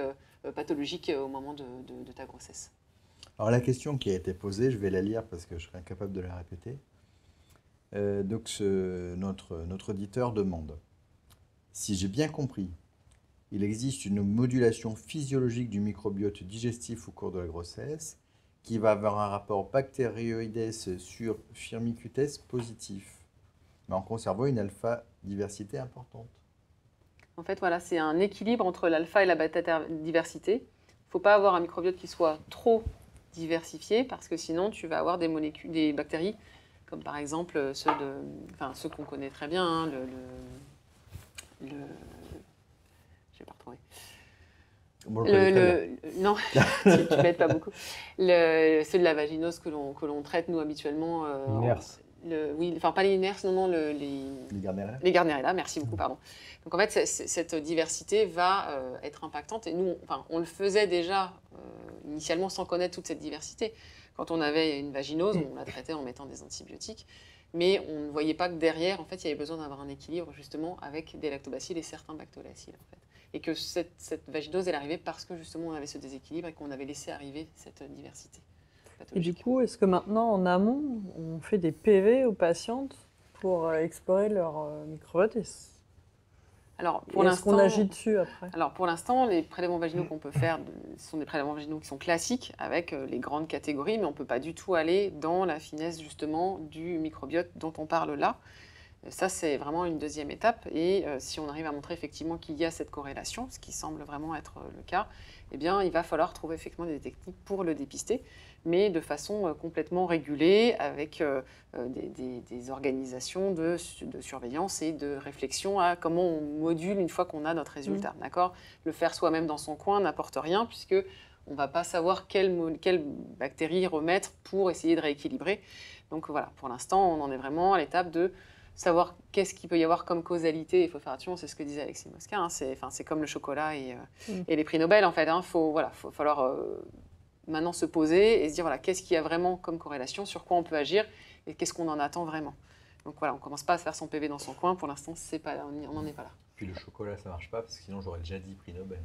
pathologique au moment de ta grossesse. Alors la question qui a été posée, je vais la lire parce que je serai incapable de la répéter. Donc notre auditeur demande, si j'ai bien compris, il existe une modulation physiologique du microbiote digestif au cours de la grossesse qui va avoir un rapport bactérioïdes sur firmicutes positif, mais en conservant une alpha-diversité importante. En fait, voilà, c'est un équilibre entre l'alpha et la bêta-diversité. Il ne faut pas avoir un microbiote qui soit trop diversifié, parce que sinon, tu vas avoir des molécules, des bactéries, comme par exemple ceux qu'on connaît très bien, hein, je vais pas retrouver. Bon, je connais très bien. Non, tu m'aides pas beaucoup. Ceux de la vaginose que l'on traite, nous, habituellement. L'inerce. Oui, enfin, pas les inerces, non, les Garnerella. les Garnerella, merci beaucoup, pardon. Donc, en fait, cette diversité va être impactante. Et nous, on le faisait déjà initialement sans connaître toute cette diversité. Quand on avait une vaginose, on la traitait en mettant des antibiotiques. Mais on ne voyait pas que derrière, en fait, il y avait besoin d'avoir un équilibre, justement, avec des lactobacilles et certains bactobacilles, en fait. Et que cette vaginose, elle arrivait parce que justement on avait ce déséquilibre et qu'on avait laissé arriver cette diversité. Et du coup, est-ce que maintenant, en amont, on fait des PV aux patientes pour explorer leur microbiote Alors, pour est-ce qu'on l'instant, agit dessus après? Alors pour l'instant, les prélèvements vaginaux qu'on peut faire sont des prélèvements vaginaux qui sont classiques avec les grandes catégories, mais on ne peut pas du tout aller dans la finesse justement du microbiote dont on parle là. Ça, c'est vraiment une deuxième étape. Et si on arrive à montrer effectivement qu'il y a cette corrélation, ce qui semble vraiment être le cas, eh bien, il va falloir trouver effectivement des techniques pour le dépister, mais de façon complètement régulée, avec des organisations de surveillance et de réflexion à comment on module une fois qu'on a notre résultat. D'accord ? Le faire soi-même dans son coin n'apporte rien, puisque on ne va pas savoir quelle bactérie remettre pour essayer de rééquilibrer. Donc voilà, pour l'instant, on en est vraiment à l'étape de savoir qu'est-ce qu'il peut y avoir comme causalité. Il faut faire attention, c'est ce que disait Alexis Mosca, hein, c'est comme le chocolat et les prix Nobel, en fait. Il faut falloir maintenant se poser et se dire, voilà, qu'est-ce qu'il y a vraiment comme corrélation, sur quoi on peut agir et qu'est-ce qu'on en attend vraiment. Donc voilà, on ne commence pas à se faire son PV dans son coin. Pour l'instant, on n'en est pas là. Puis le chocolat, ça ne marche pas, parce que sinon, j'aurais déjà dit prix Nobel.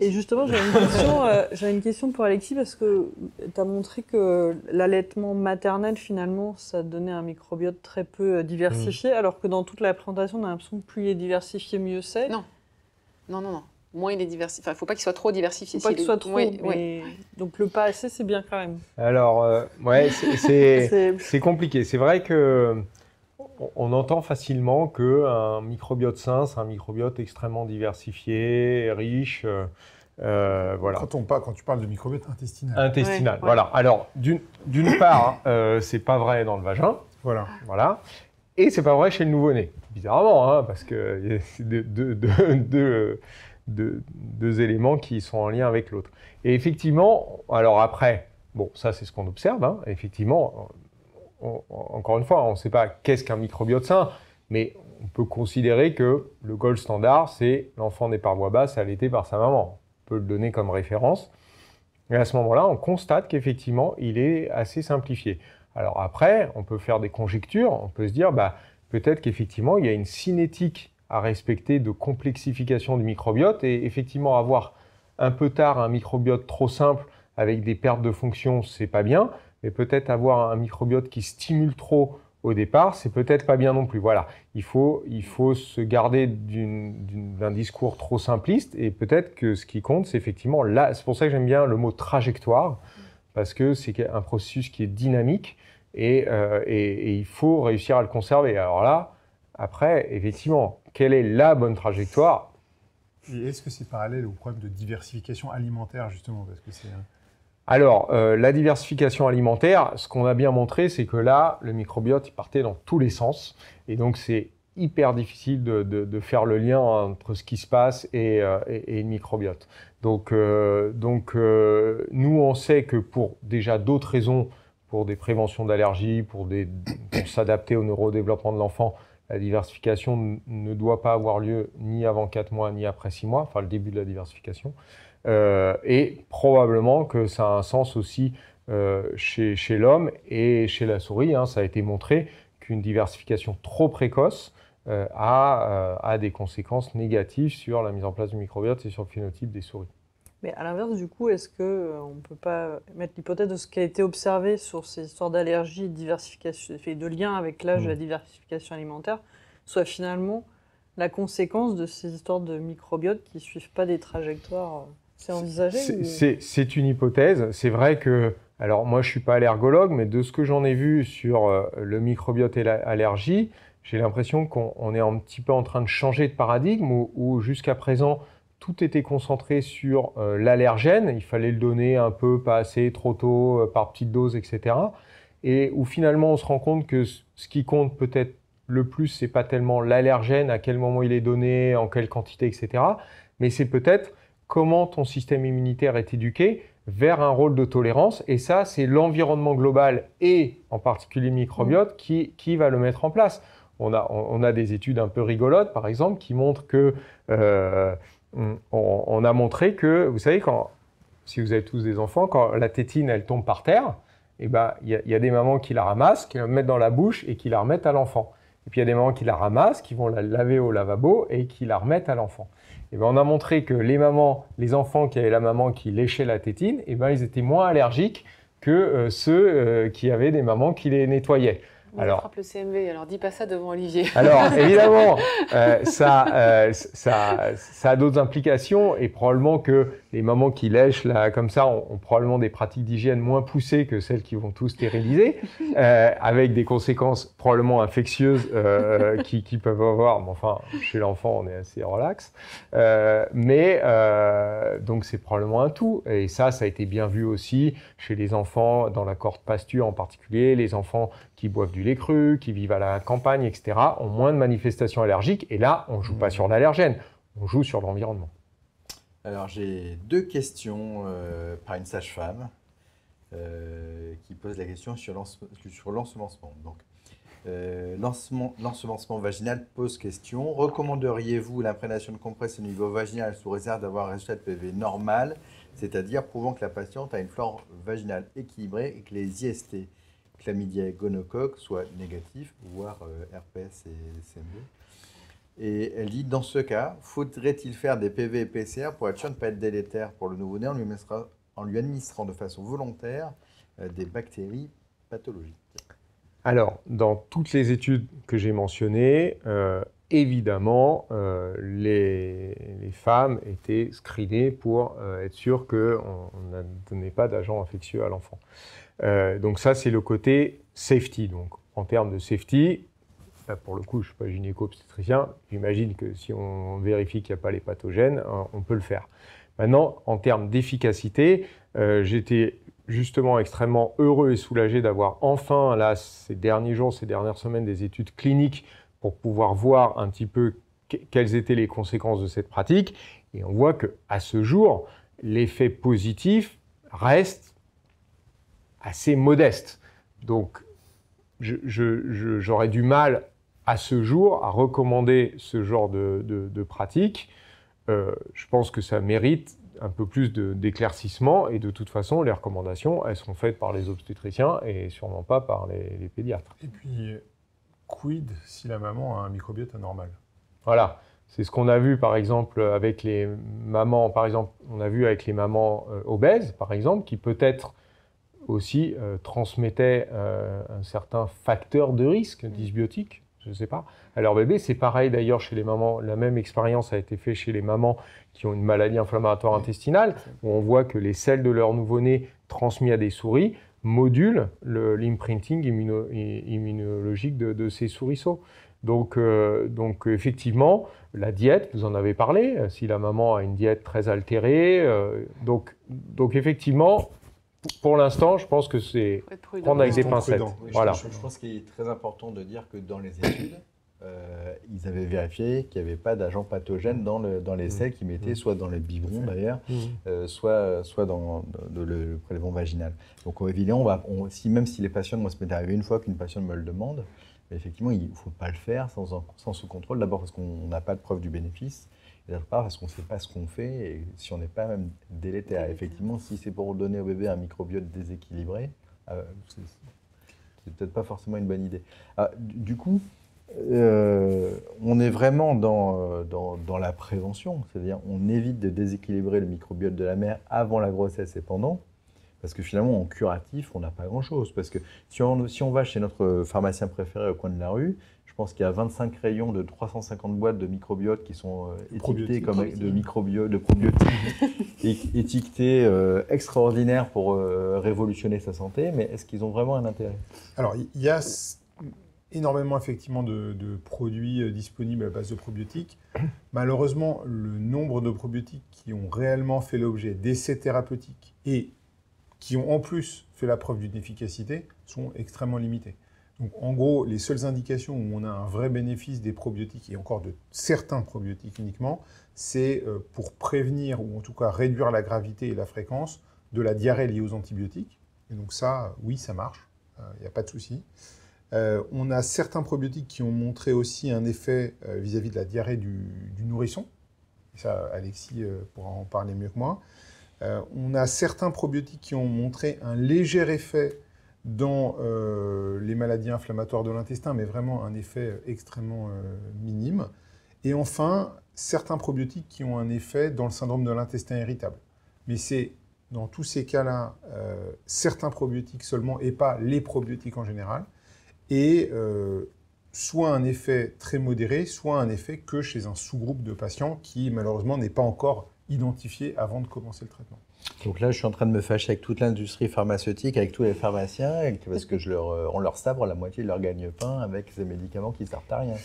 Et justement, j'ai une question pour Alexis, parce que tu as montré que l'allaitement maternel, finalement, ça donnait un microbiote très peu diversifié, alors que dans toute la présentation, on a l'impression que plus il est diversifié, mieux c'est. Non. Moins il est diversifié. Enfin, il ne faut pas qu'il soit trop diversifié. Il ne faut pas qu'il soit trop. Ouais. Donc le pas assez, c'est bien quand même. Alors, ouais, c'est compliqué. C'est vrai que on entend facilement qu'un microbiote sain, c'est un microbiote extrêmement diversifié, riche. Voilà. Quand tu parles de microbiote intestinal. Intestinal, Ouais. voilà. Alors, d'une part, c'est pas vrai dans le vagin. Voilà. Et c'est pas vrai chez le nouveau-né. Bizarrement, hein, parce que c'est deux éléments qui sont en lien avec l'autre. Et effectivement, alors après, bon, ça c'est ce qu'on observe, hein, effectivement, encore une fois, on ne sait pas qu'est-ce qu'un microbiote sain, mais on peut considérer que le gold standard, c'est l'enfant né par voie basse allaité par sa maman. On peut le donner comme référence. Et à ce moment-là, on constate qu'effectivement, il est assez simplifié. Alors après, on peut faire des conjectures, on peut se dire, peut-être qu'effectivement, il y a une cinétique à respecter de complexification du microbiote, et effectivement, avoir un peu tard un microbiote trop simple avec des pertes de fonction, c'est pas bien, mais peut-être avoir un microbiote qui stimule trop au départ, c'est peut-être pas bien non plus. Voilà, il faut se garder d'un discours trop simpliste, et peut-être que ce qui compte, c'est effectivement là, c'est pour ça que j'aime bien le mot trajectoire, parce que c'est un processus qui est dynamique, et il faut réussir à le conserver. Alors là, après, effectivement, quelle est la bonne trajectoire ? Et est-ce que c'est parallèle au problème de diversification alimentaire, justement, parce que c'est... Alors, la diversification alimentaire, ce qu'on a bien montré, c'est que là, le microbiote, il partait dans tous les sens. Et donc, c'est hyper difficile de faire le lien entre ce qui se passe et le microbiote. Donc, nous, on sait que pour déjà d'autres raisons, pour des préventions d'allergies, pour s'adapter au neurodéveloppement de l'enfant, la diversification ne doit pas avoir lieu ni avant 4 mois, ni après 6 mois, enfin le début de la diversification. Et probablement que ça a un sens aussi chez l'homme et chez la souris. Hein, ça a été montré qu'une diversification trop précoce a des conséquences négatives sur la mise en place du microbiote et sur le phénotype des souris. Mais à l'inverse, du coup, est-ce qu'on ne peut pas mettre l'hypothèse de ce qui a été observé sur ces histoires d'allergie, de diversification, de lien avec l'âge de la diversification alimentaire, soit finalement la conséquence de ces histoires de microbiote qui ne suivent pas des trajectoires? C'est envisagé C'est une hypothèse. C'est vrai que, alors moi je ne suis pas allergologue, mais de ce que j'en ai vu sur le microbiote et l'allergie, j'ai l'impression qu'on est un petit peu en train de changer de paradigme où jusqu'à présent, tout était concentré sur l'allergène. Il fallait le donner un peu, pas assez, trop tôt, par petites doses, etc. Et où finalement on se rend compte que ce qui compte peut-être le plus, c'est pas tellement l'allergène, à quel moment il est donné, en quelle quantité, etc. Mais c'est peut-être comment ton système immunitaire est éduqué vers un rôle de tolérance. Et ça, c'est l'environnement global et en particulier le microbiote qui va le mettre en place. On a des études un peu rigolotes, par exemple, qui montrent que on a montré que, vous savez, si vous avez tous des enfants, quand la tétine elle tombe par terre, il y a des mamans qui la ramassent, qui la mettent dans la bouche et qui la remettent à l'enfant. Et puis il y a des mamans qui la ramassent, qui vont la laver au lavabo et qui la remettent à l'enfant. On a montré que les enfants qui avaient la maman qui léchait la tétine, ils étaient moins allergiques que ceux qui avaient des mamans qui les nettoyaient. Alors, frappe le CMV, alors dis pas ça devant Olivier. Alors évidemment, ça a d'autres implications et probablement que les mamans qui lèchent là, comme ça ont probablement des pratiques d'hygiène moins poussées que celles qui vont tout stériliser, avec des conséquences probablement infectieuses qui peuvent avoir. Mais enfin, chez l'enfant, on est assez relax. Donc c'est probablement un tout. Et ça a été bien vu aussi chez les enfants dans la cohorte pasture en particulier, les enfants qui boivent du lait cru, qui vivent à la campagne, etc., ont moins de manifestations allergiques. Et là, on ne joue pas sur l'allergène, on joue sur l'environnement. Alors, j'ai 2 questions par une sage-femme qui pose la question sur l'ensemencement. Donc, l'ensemencement vaginal pose question. Recommanderiez-vous l'imprégnation de compresses au niveau vaginal sous réserve d'avoir un résultat de PV normal, c'est-à-dire prouvant que la patiente a une flore vaginale équilibrée et que les IST, chlamydia et gonocoque, soient négatifs, voire herpès et CMV. Et elle dit, dans ce cas, faudrait-il faire des PV et PCR pour être sûr de ne pas être délétère pour le nouveau-né en lui administrant de façon volontaire des bactéries pathologiques? Alors, dans toutes les études que j'ai mentionnées, évidemment, les femmes étaient screenées pour être sûr qu'on ne donnait pas d'agent infectieux à l'enfant. Donc ça, c'est le côté safety. Donc, en termes de safety, là, pour le coup, je ne suis pas gynéco-obstétricien, j'imagine que si on vérifie qu'il n'y a pas les pathogènes, on peut le faire. Maintenant, en termes d'efficacité, j'étais justement extrêmement heureux et soulagé d'avoir enfin, là, ces derniers jours, ces dernières semaines, des études cliniques pour pouvoir voir un petit peu quelles étaient les conséquences de cette pratique. Et on voit qu'à ce jour, l'effet positif reste assez modeste. Donc, j'aurais du mal à ce jour à recommander ce genre de pratique. Je pense que ça mérite un peu plus d'éclaircissement et de toute façon, les recommandations, elles sont faites par les obstétriciens et sûrement pas par les pédiatres. Et puis, quid si la maman a un microbiote anormal? Voilà, c'est ce qu'on a vu par exemple avec les mamans, obèses, par exemple, qui peut-être aussi transmettaient un certain facteur de risque dysbiotique, je ne sais pas, à leur bébé. C'est pareil d'ailleurs chez les mamans, la même expérience a été faite chez les mamans qui ont une maladie inflammatoire intestinale, où on voit que les selles de leur nouveau-né transmis à des souris modulent l'imprinting immunologique de ces souriceaux. Donc effectivement, la diète, vous en avez parlé, si la maman a une diète très altérée, donc effectivement, pour l'instant, je pense que c'est prendre avec des pincettes. Oui, voilà. Je pense qu'il est très important de dire que dans les études, ils avaient vérifié qu'il n'y avait pas d'agents pathogènes dans les selles qu'ils mettaient, soit dans les biberons d'ailleurs, soit dans le prélèvement vaginal. Donc évidemment, même si les patients, moi ça m'est arrivé une fois qu'une patiente me le demande, mais effectivement, il ne faut pas le faire sans sous-contrôle, d'abord parce qu'on n'a pas de preuve du bénéfice, et d'autre part parce qu'on ne sait pas ce qu'on fait et si on n'est pas même délétère. Effectivement, si c'est pour donner au bébé un microbiote déséquilibré, c'est peut-être pas forcément une bonne idée. Du coup, on est vraiment dans la prévention, c'est-à-dire on évite de déséquilibrer le microbiote de la mère avant la grossesse et pendant, parce que finalement en curatif on n'a pas grand-chose, parce que si on va chez notre pharmacien préféré au coin de la rue, je pense qu'il y a 25 rayons de 350 boîtes de microbiotes qui sont étiquetés comme de probiotiques, étiquetés extraordinaires pour révolutionner sa santé, mais est-ce qu'ils ont vraiment un intérêt? Alors, il y a énormément effectivement de produits disponibles à base de probiotiques. Malheureusement, le nombre de probiotiques qui ont réellement fait l'objet d'essais thérapeutiques et qui ont en plus fait la preuve d'une efficacité sont extrêmement limités. Donc, en gros, les seules indications où on a un vrai bénéfice des probiotiques, et encore de certains probiotiques uniquement, c'est pour prévenir, ou en tout cas réduire la gravité et la fréquence de la diarrhée liée aux antibiotiques. Et donc ça, oui, ça marche, il n'y a pas de souci. On a certains probiotiques qui ont montré aussi un effet vis-à-vis de la diarrhée du nourrisson. Et ça, Alexis pourra en parler mieux que moi. On a certains probiotiques qui ont montré un léger effet dans les maladies inflammatoires de l'intestin, mais vraiment un effet extrêmement minime. Et enfin, certains probiotiques qui ont un effet dans le syndrome de l'intestin irritable. Mais c'est dans tous ces cas-là, certains probiotiques seulement et pas les probiotiques en général. Et soit un effet très modéré, soit un effet que chez un sous-groupe de patients qui malheureusement n'est pas encore identifié avant de commencer le traitement. Donc là, je suis en train de me fâcher avec toute l'industrie pharmaceutique, avec tous les pharmaciens, parce que on leur sabre la moitié de leur gagne-pain avec ces médicaments qui ne servent à rien.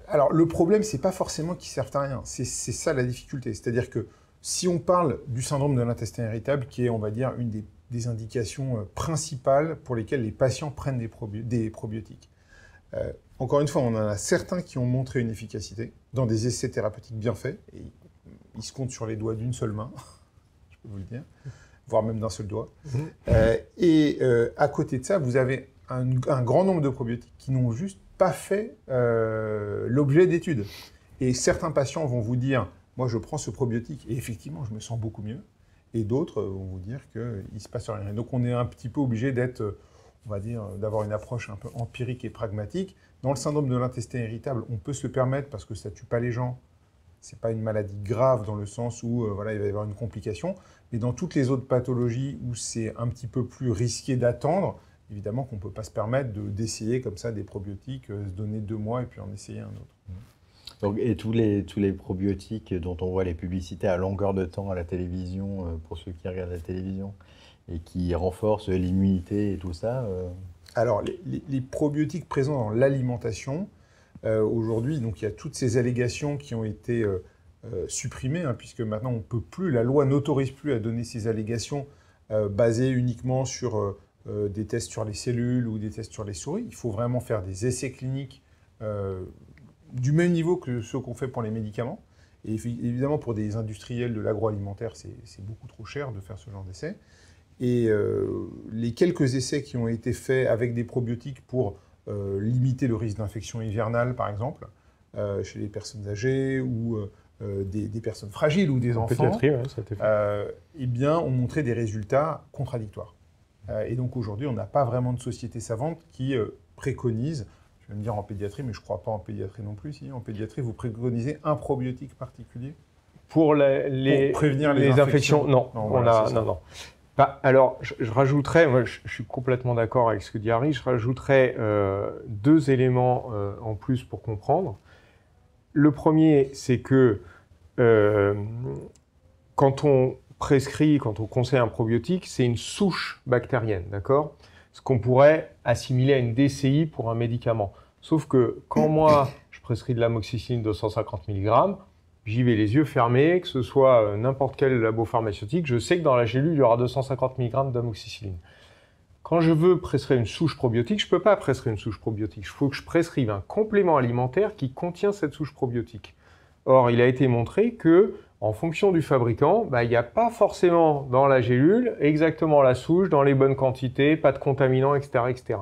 Alors le problème, c'est pas forcément qu'ils servent à rien, c'est ça la difficulté. C'est-à-dire que si on parle du syndrome de l'intestin irritable, qui est, on va dire, une des indications principales pour lesquelles les patients prennent des probiotiques. Encore une fois, on en a certains qui ont montré une efficacité dans des essais thérapeutiques bien faits, et ils se comptent sur les doigts d'une seule main, je peux vous le dire, voire même d'un seul doigt. À côté de ça, vous avez un grand nombre de probiotiques qui n'ont juste pas fait l'objet d'études. Et certains patients vont vous dire, moi je prends ce probiotique et effectivement je me sens beaucoup mieux. Et d'autres vont vous dire qu'il ne se passe rien. Donc on est un petit peu obligé d'être, on va dire, d'avoir une approche un peu empirique et pragmatique. Dans le syndrome de l'intestin irritable, on peut se le permettre parce que ça ne tue pas les gens. Ce n'est pas une maladie grave dans le sens où voilà, il va y avoir une complication. Mais dans toutes les autres pathologies où c'est un petit peu plus risqué d'attendre, évidemment qu'on ne peut pas se permettre d'essayer comme ça des probiotiques, se donner 2 mois et puis en essayer un autre. Donc, et tous les probiotiques dont on voit les publicités à longueur de temps à la télévision, pour ceux qui regardent la télévision, et qui renforcent l'immunité et tout ça Alors, les probiotiques présents dans l'alimentation, aujourd'hui, donc il y a toutes ces allégations qui ont été supprimées, hein, puisque maintenant on ne peut plus, la loi n'autorise plus à donner ces allégations basées uniquement sur des tests sur les cellules ou des tests sur les souris. Il faut vraiment faire des essais cliniques du même niveau que ceux qu'on fait pour les médicaments. Et évidemment, pour des industriels de l'agroalimentaire, c'est beaucoup trop cher de faire ce genre d'essais. Et les quelques essais qui ont été faits avec des probiotiques pour limiter le risque d'infection hivernale, par exemple, chez les personnes âgées ou des personnes fragiles ou des enfants, pédiatrie, ouais, ça a été fait. eh bien, ont montré des résultats contradictoires. Et donc aujourd'hui, on n'a pas vraiment de société savante qui préconise, je vais me dire en pédiatrie, mais je ne crois pas en pédiatrie non plus. Si, en pédiatrie, vous préconisez un probiotique particulier pour prévenir les infections. Non, voilà, non. Bah, alors, je rajouterais, moi je suis complètement d'accord avec ce que dit Harry, je rajouterais 2 éléments en plus pour comprendre. Le premier, c'est que quand on prescrit, quand on conseille un probiotique, c'est une souche bactérienne, d'accord ? Ce qu'on pourrait assimiler à une DCI pour un médicament. Sauf que quand moi, je prescris de l'amoxicilline de 150 mg, j'y vais les yeux fermés, que ce soit n'importe quel labo pharmaceutique, je sais que dans la gélule, il y aura 250 mg d'amoxicilline. Quand je veux prescrire une souche probiotique, je ne peux pas prescrire une souche probiotique. Il faut que je prescrive un complément alimentaire qui contient cette souche probiotique. Or, il a été montré que, en fonction du fabricant, il n'y a pas forcément dans la gélule exactement la souche, dans les bonnes quantités, pas de contaminants, etc., etc.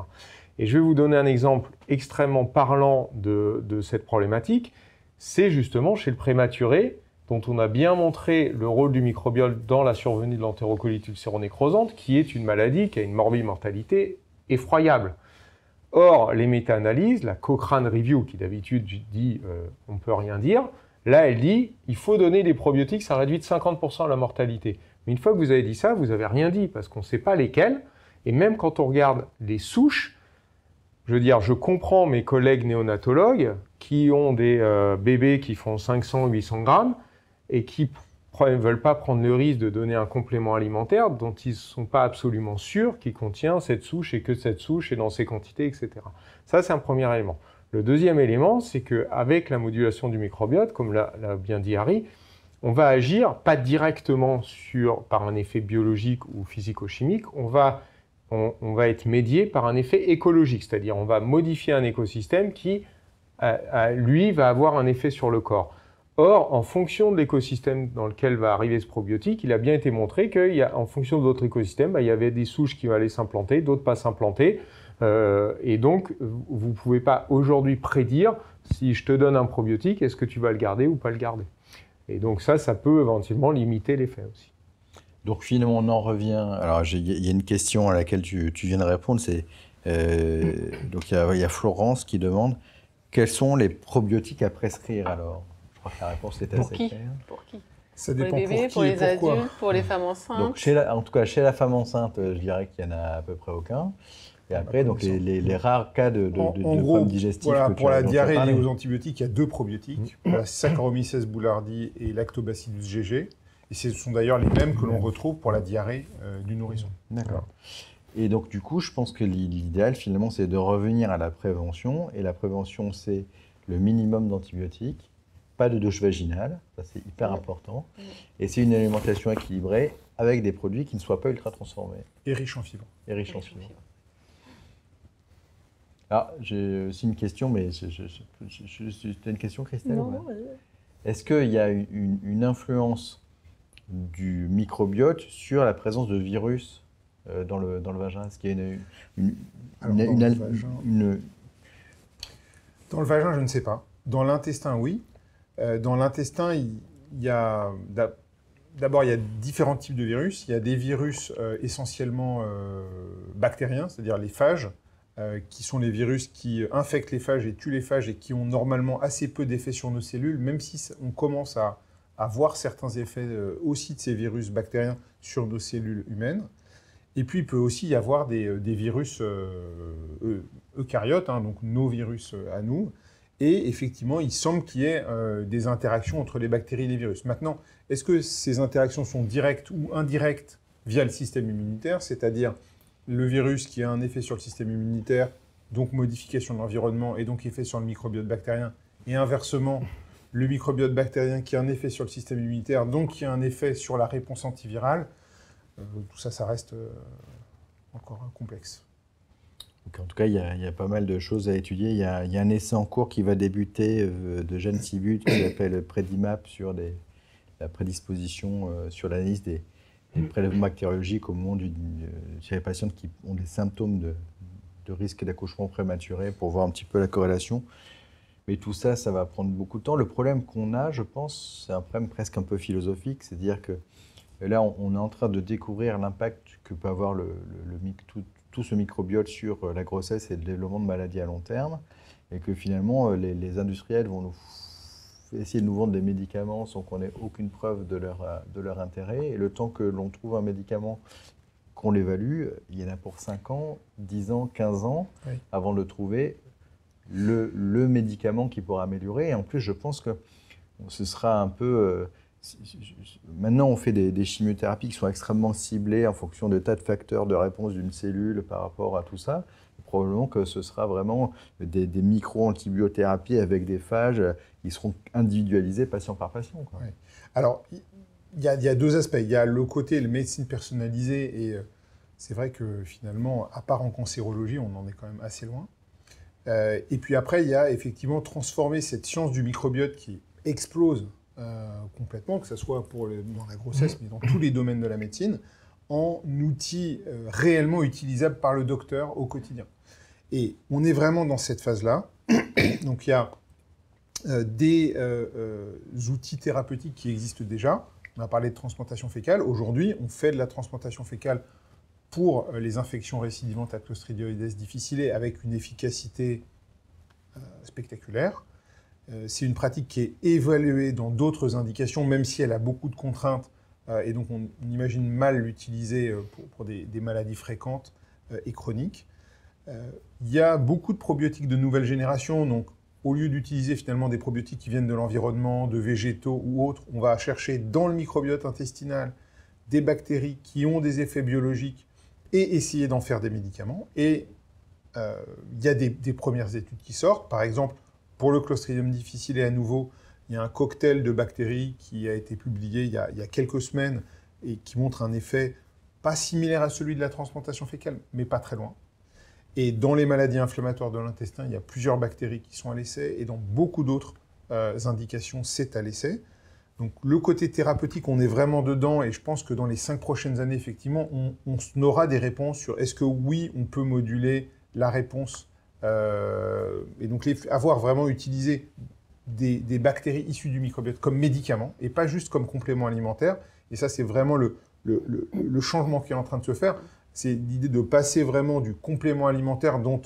Et je vais vous donner un exemple extrêmement parlant de cette problématique. C'est justement chez le prématuré, dont on a bien montré le rôle du microbiome dans la survenue de l'entérocolite ulcéro-nécrosante, qui est une maladie qui a une morbimortalité effroyable. Or, les méta-analyses, la Cochrane Review, qui d'habitude dit on ne peut rien dire, là elle dit il faut donner des probiotiques, ça réduit de 50% la mortalité. Mais une fois que vous avez dit ça, vous n'avez rien dit, parce qu'on ne sait pas lesquels, et même quand on regarde les souches, je veux dire, je comprends mes collègues néonatologues qui ont des bébés qui font 500-800 grammes et qui ne veulent pas prendre le risque de donner un complément alimentaire dont ils ne sont pas absolument sûrs qu'il contient cette souche et que cette souche est dans ces quantités, etc. Ça, c'est un premier élément. Le deuxième élément, c'est qu'avec la modulation du microbiote, comme l'a bien dit Harry, on va agir pas directement par un effet biologique ou physico-chimique, on va on va être médié par un effet écologique, c'est-à-dire on va modifier un écosystème qui, lui, va avoir un effet sur le corps. Or, en fonction de l'écosystème dans lequel va arriver ce probiotique, il a bien été montré qu'en fonction de votre écosystème, il y avait des souches qui allaient s'implanter, d'autres pas s'implanter. Et donc, vous ne pouvez pas aujourd'hui prédire si je te donne un probiotique, est-ce que tu vas le garder ou pas le garder. Et donc ça peut éventuellement limiter l'effet aussi. Donc finalement, on en revient. Alors, il y a une question à laquelle tu viens de répondre. Donc il y a Florence qui demande quels sont les probiotiques à prescrire alors. Je crois que la réponse est assez claire. Pour qui? Ça Pour les dépend bébés, pour pour qui les et pourquoi. adultes, pour les femmes enceintes. Donc en tout cas, chez la femme enceinte, je dirais qu'il n'y en a à peu près aucun. Et après, donc les rares cas de En problèmes gros, digestifs. voilà, pour la dont tu as diarrhée parlé. liée aux antibiotiques, il y a 2 probiotiques, la Saccharomyces boulardii et Lactobacillus GG. Et ce sont d'ailleurs les mêmes que l'on retrouve pour la diarrhée du nourrisson. D'accord. Et donc, du coup, je pense que l'idéal, finalement, c'est de revenir à la prévention. Et la prévention, c'est le minimum d'antibiotiques, pas de douche vaginale, ça c'est hyper important. Et c'est une alimentation équilibrée avec des produits qui ne soient pas ultra transformés Et riche en fibres. et riches en fibres. Ah, j'ai aussi une question, mais tu as une question, Christelle? Non, ou pas vas-y. Est-ce qu'il y a une influence du microbiote sur la présence de virus dans le vagin? Est-ce qu'il y a Dans le vagin, je ne sais pas. Dans l'intestin, oui. Dans l'intestin, il y a d'abord il y a différents types de virus. Il y a des virus essentiellement bactériens, c'est-à-dire les phages, qui sont les virus qui infectent les phages et tuent les phages et qui ont normalement assez peu d'effets sur nos cellules, même si on commence à voir certains effets aussi de ces virus bactériens sur nos cellules humaines. Et puis, il peut aussi y avoir des virus eucaryotes, hein, donc nos virus à nous. Et effectivement, il semble qu'il y ait des interactions entre les bactéries et les virus. Maintenant, est-ce que ces interactions sont directes ou indirectes via le système immunitaire, c'est-à-dire le virus qui a un effet sur le système immunitaire, donc modification de l'environnement et donc effet sur le microbiote bactérien, et inversement, le microbiote bactérien qui a un effet sur le système immunitaire, donc qui a un effet sur la réponse antivirale. Tout ça, ça reste encore complexe. Donc, en tout cas, il y a pas mal de choses à étudier. Il y a un essai en cours qui va débuter de Jeanne Sibut qui s'appelle Predimap sur la prédisposition sur l'analyse des prélèvements bactériologiques au moment chez les patientes qui ont des symptômes de risque d'accouchement prématuré pour voir un petit peu la corrélation. Mais tout ça, ça va prendre beaucoup de temps. Le problème qu'on a, je pense, c'est un problème presque un peu philosophique, c'est-à-dire que là, on est en train de découvrir l'impact que peut avoir tout ce microbiote sur la grossesse et le développement de maladies à long terme, et que finalement, les industriels vont essayer de nous vendre des médicaments sans qu'on ait aucune preuve de leur intérêt. Et le temps que l'on trouve un médicament, qu'on l'évalue, il y en a pour 5 ans, 10 ans, 15 ans, Oui. avant de trouver le médicament qui pourra améliorer. Et en plus, je pense que ce sera un peu... Maintenant, on fait des chimiothérapies qui sont extrêmement ciblées en fonction de tas de facteurs de réponse d'une cellule par rapport à tout ça. Probablement que ce sera vraiment des micro-antibiothérapies avec des phages qui seront individualisés patient par patient, quoi. Ouais. Alors, il y a 2 aspects. Il y a le côté de médecine personnalisée, et c'est vrai que finalement, à part en cancérologie, on en est quand même assez loin. Et puis après, il y a effectivement transformer cette science du microbiote qui explose complètement, que ce soit dans la grossesse, mais dans tous les domaines de la médecine, en outils réellement utilisables par le docteur au quotidien. Et on est vraiment dans cette phase-là. Donc il y a des outils thérapeutiques qui existent déjà. On a parlé de transplantation fécale. Aujourd'hui, on fait de la transplantation fécale pour les infections récidivantes à Clostridioides difficile avec une efficacité spectaculaire. C'est une pratique qui est évaluée dans d'autres indications, même si elle a beaucoup de contraintes, et donc on imagine mal l'utiliser pour des maladies fréquentes et chroniques. Il y a beaucoup de probiotiques de nouvelle génération, donc au lieu d'utiliser finalement des probiotiques qui viennent de l'environnement, de végétaux ou autres, on va chercher dans le microbiote intestinal des bactéries qui ont des effets biologiques et essayer d'en faire des médicaments. Et il y a des premières études qui sortent. Par exemple, pour le Clostridium difficile, à nouveau, il y a un cocktail de bactéries qui a été publié il y a quelques semaines et qui montre un effet pas similaire à celui de la transplantation fécale, mais pas très loin. Et dans les maladies inflammatoires de l'intestin, il y a plusieurs bactéries qui sont à l'essai, et dans beaucoup d'autres indications, c'est à l'essai. Donc le côté thérapeutique, on est vraiment dedans, et je pense que dans les 5 prochaines années, effectivement, on aura des réponses sur est-ce que oui, on peut moduler la réponse, et donc avoir vraiment utilisé des bactéries issues du microbiote comme médicaments, et pas juste comme complément alimentaire. Et ça, c'est vraiment le changement qui est en train de se faire. C'est l'idée de passer vraiment du complément alimentaire dont,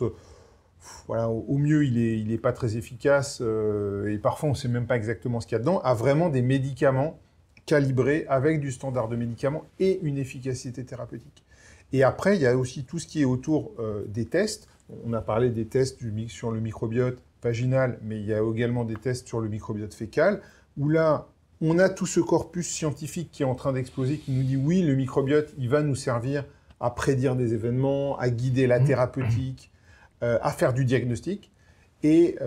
voilà, au mieux, il n'est pas très efficace, et parfois, on ne sait même pas exactement ce qu'il y a dedans, à vraiment des médicaments calibrés avec du standard de médicaments et une efficacité thérapeutique. Et après, il y a aussi tout ce qui est autour des tests. On a parlé des tests sur le microbiote vaginal, mais il y a également des tests sur le microbiote fécal, où là, on a tout ce corpus scientifique qui est en train d'exploser, qui nous dit oui, le microbiote, il va nous servir à prédire des événements, à guider la thérapeutique, à faire du diagnostic. Et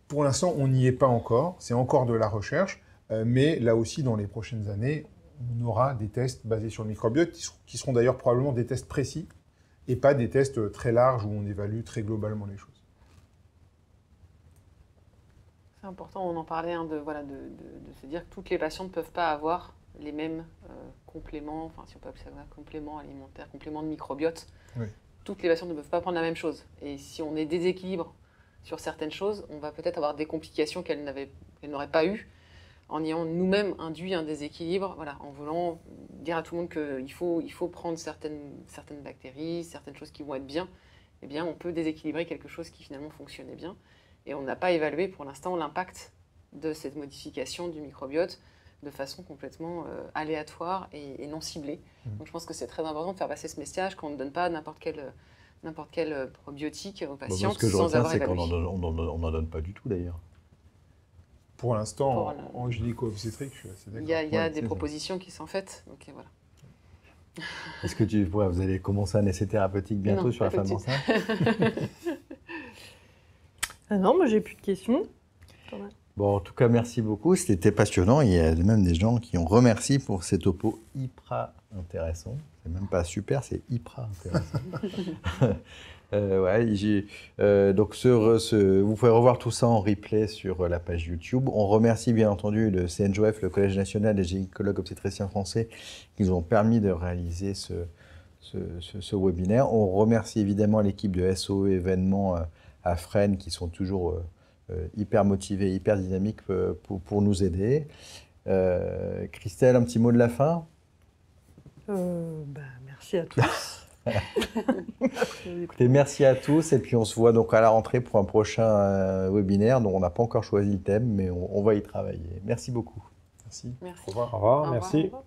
pour l'instant, on n'y est pas encore. C'est encore de la recherche. Mais là aussi, dans les prochaines années, on aura des tests basés sur le microbiote qui seront d'ailleurs probablement des tests précis et pas des tests très larges où on évalue très globalement les choses. C'est important, on en parlait, hein, de se dire que toutes les patients ne peuvent pas avoir les mêmes compléments, enfin si on peut appeler ça compléments alimentaires, compléments de microbiote. Oui. Toutes les patients ne peuvent pas prendre la même chose. Et si on est déséquilibre sur certaines choses, on va peut-être avoir des complications qu'elles n'auraient pas eues en ayant nous-mêmes induit un déséquilibre, voilà, en voulant dire à tout le monde qu'il faut prendre certaines bactéries, certaines choses qui vont être bien. Eh bien, on peut déséquilibrer quelque chose qui finalement fonctionnait bien. Et on n'a pas évalué pour l'instant l'impact de cette modification du microbiote de façon complètement aléatoire et non ciblée. Donc je pense que c'est très important de faire passer ce message qu'on ne donne pas n'importe quel probiotique aux patients Ce que je sans retiens, avoir c'est qu'on évalué. n'en donne pas du tout d'ailleurs. Pour l'instant, Pour en gynéco-obstétrique, je suis assez d'accord. Il y a Ouais, des c'est propositions qui sont faites, donc voilà. Est-ce que vous allez commencer un essai thérapeutique bientôt Non, sur la pas femme tout de suite. enceinte? Ah non, moi j'ai plus de questions. Bon, en tout cas, merci beaucoup. C'était passionnant. Il y a même des gens qui ont remercié pour ces topos hyper intéressants. C'est même pas super, c'est hyper intéressant. Donc, vous pouvez revoir tout ça en replay sur la page YouTube. On remercie bien entendu le CNJOF, le Collège national des gynécologues obstétriciens français, qui nous ont permis de réaliser ce webinaire. On remercie évidemment l'équipe de SOE événements à Fresnes qui sont toujours hyper motivés, hyper dynamiques pour nous aider. Christelle, un petit mot de la fin? Merci à tous. Écoutez, merci à tous et puis on se voit donc à la rentrée pour un prochain webinaire dont on n'a pas encore choisi le thème mais on va y travailler. Merci beaucoup. Merci. Merci. Au revoir. Au revoir, Au revoir. merci. Au revoir.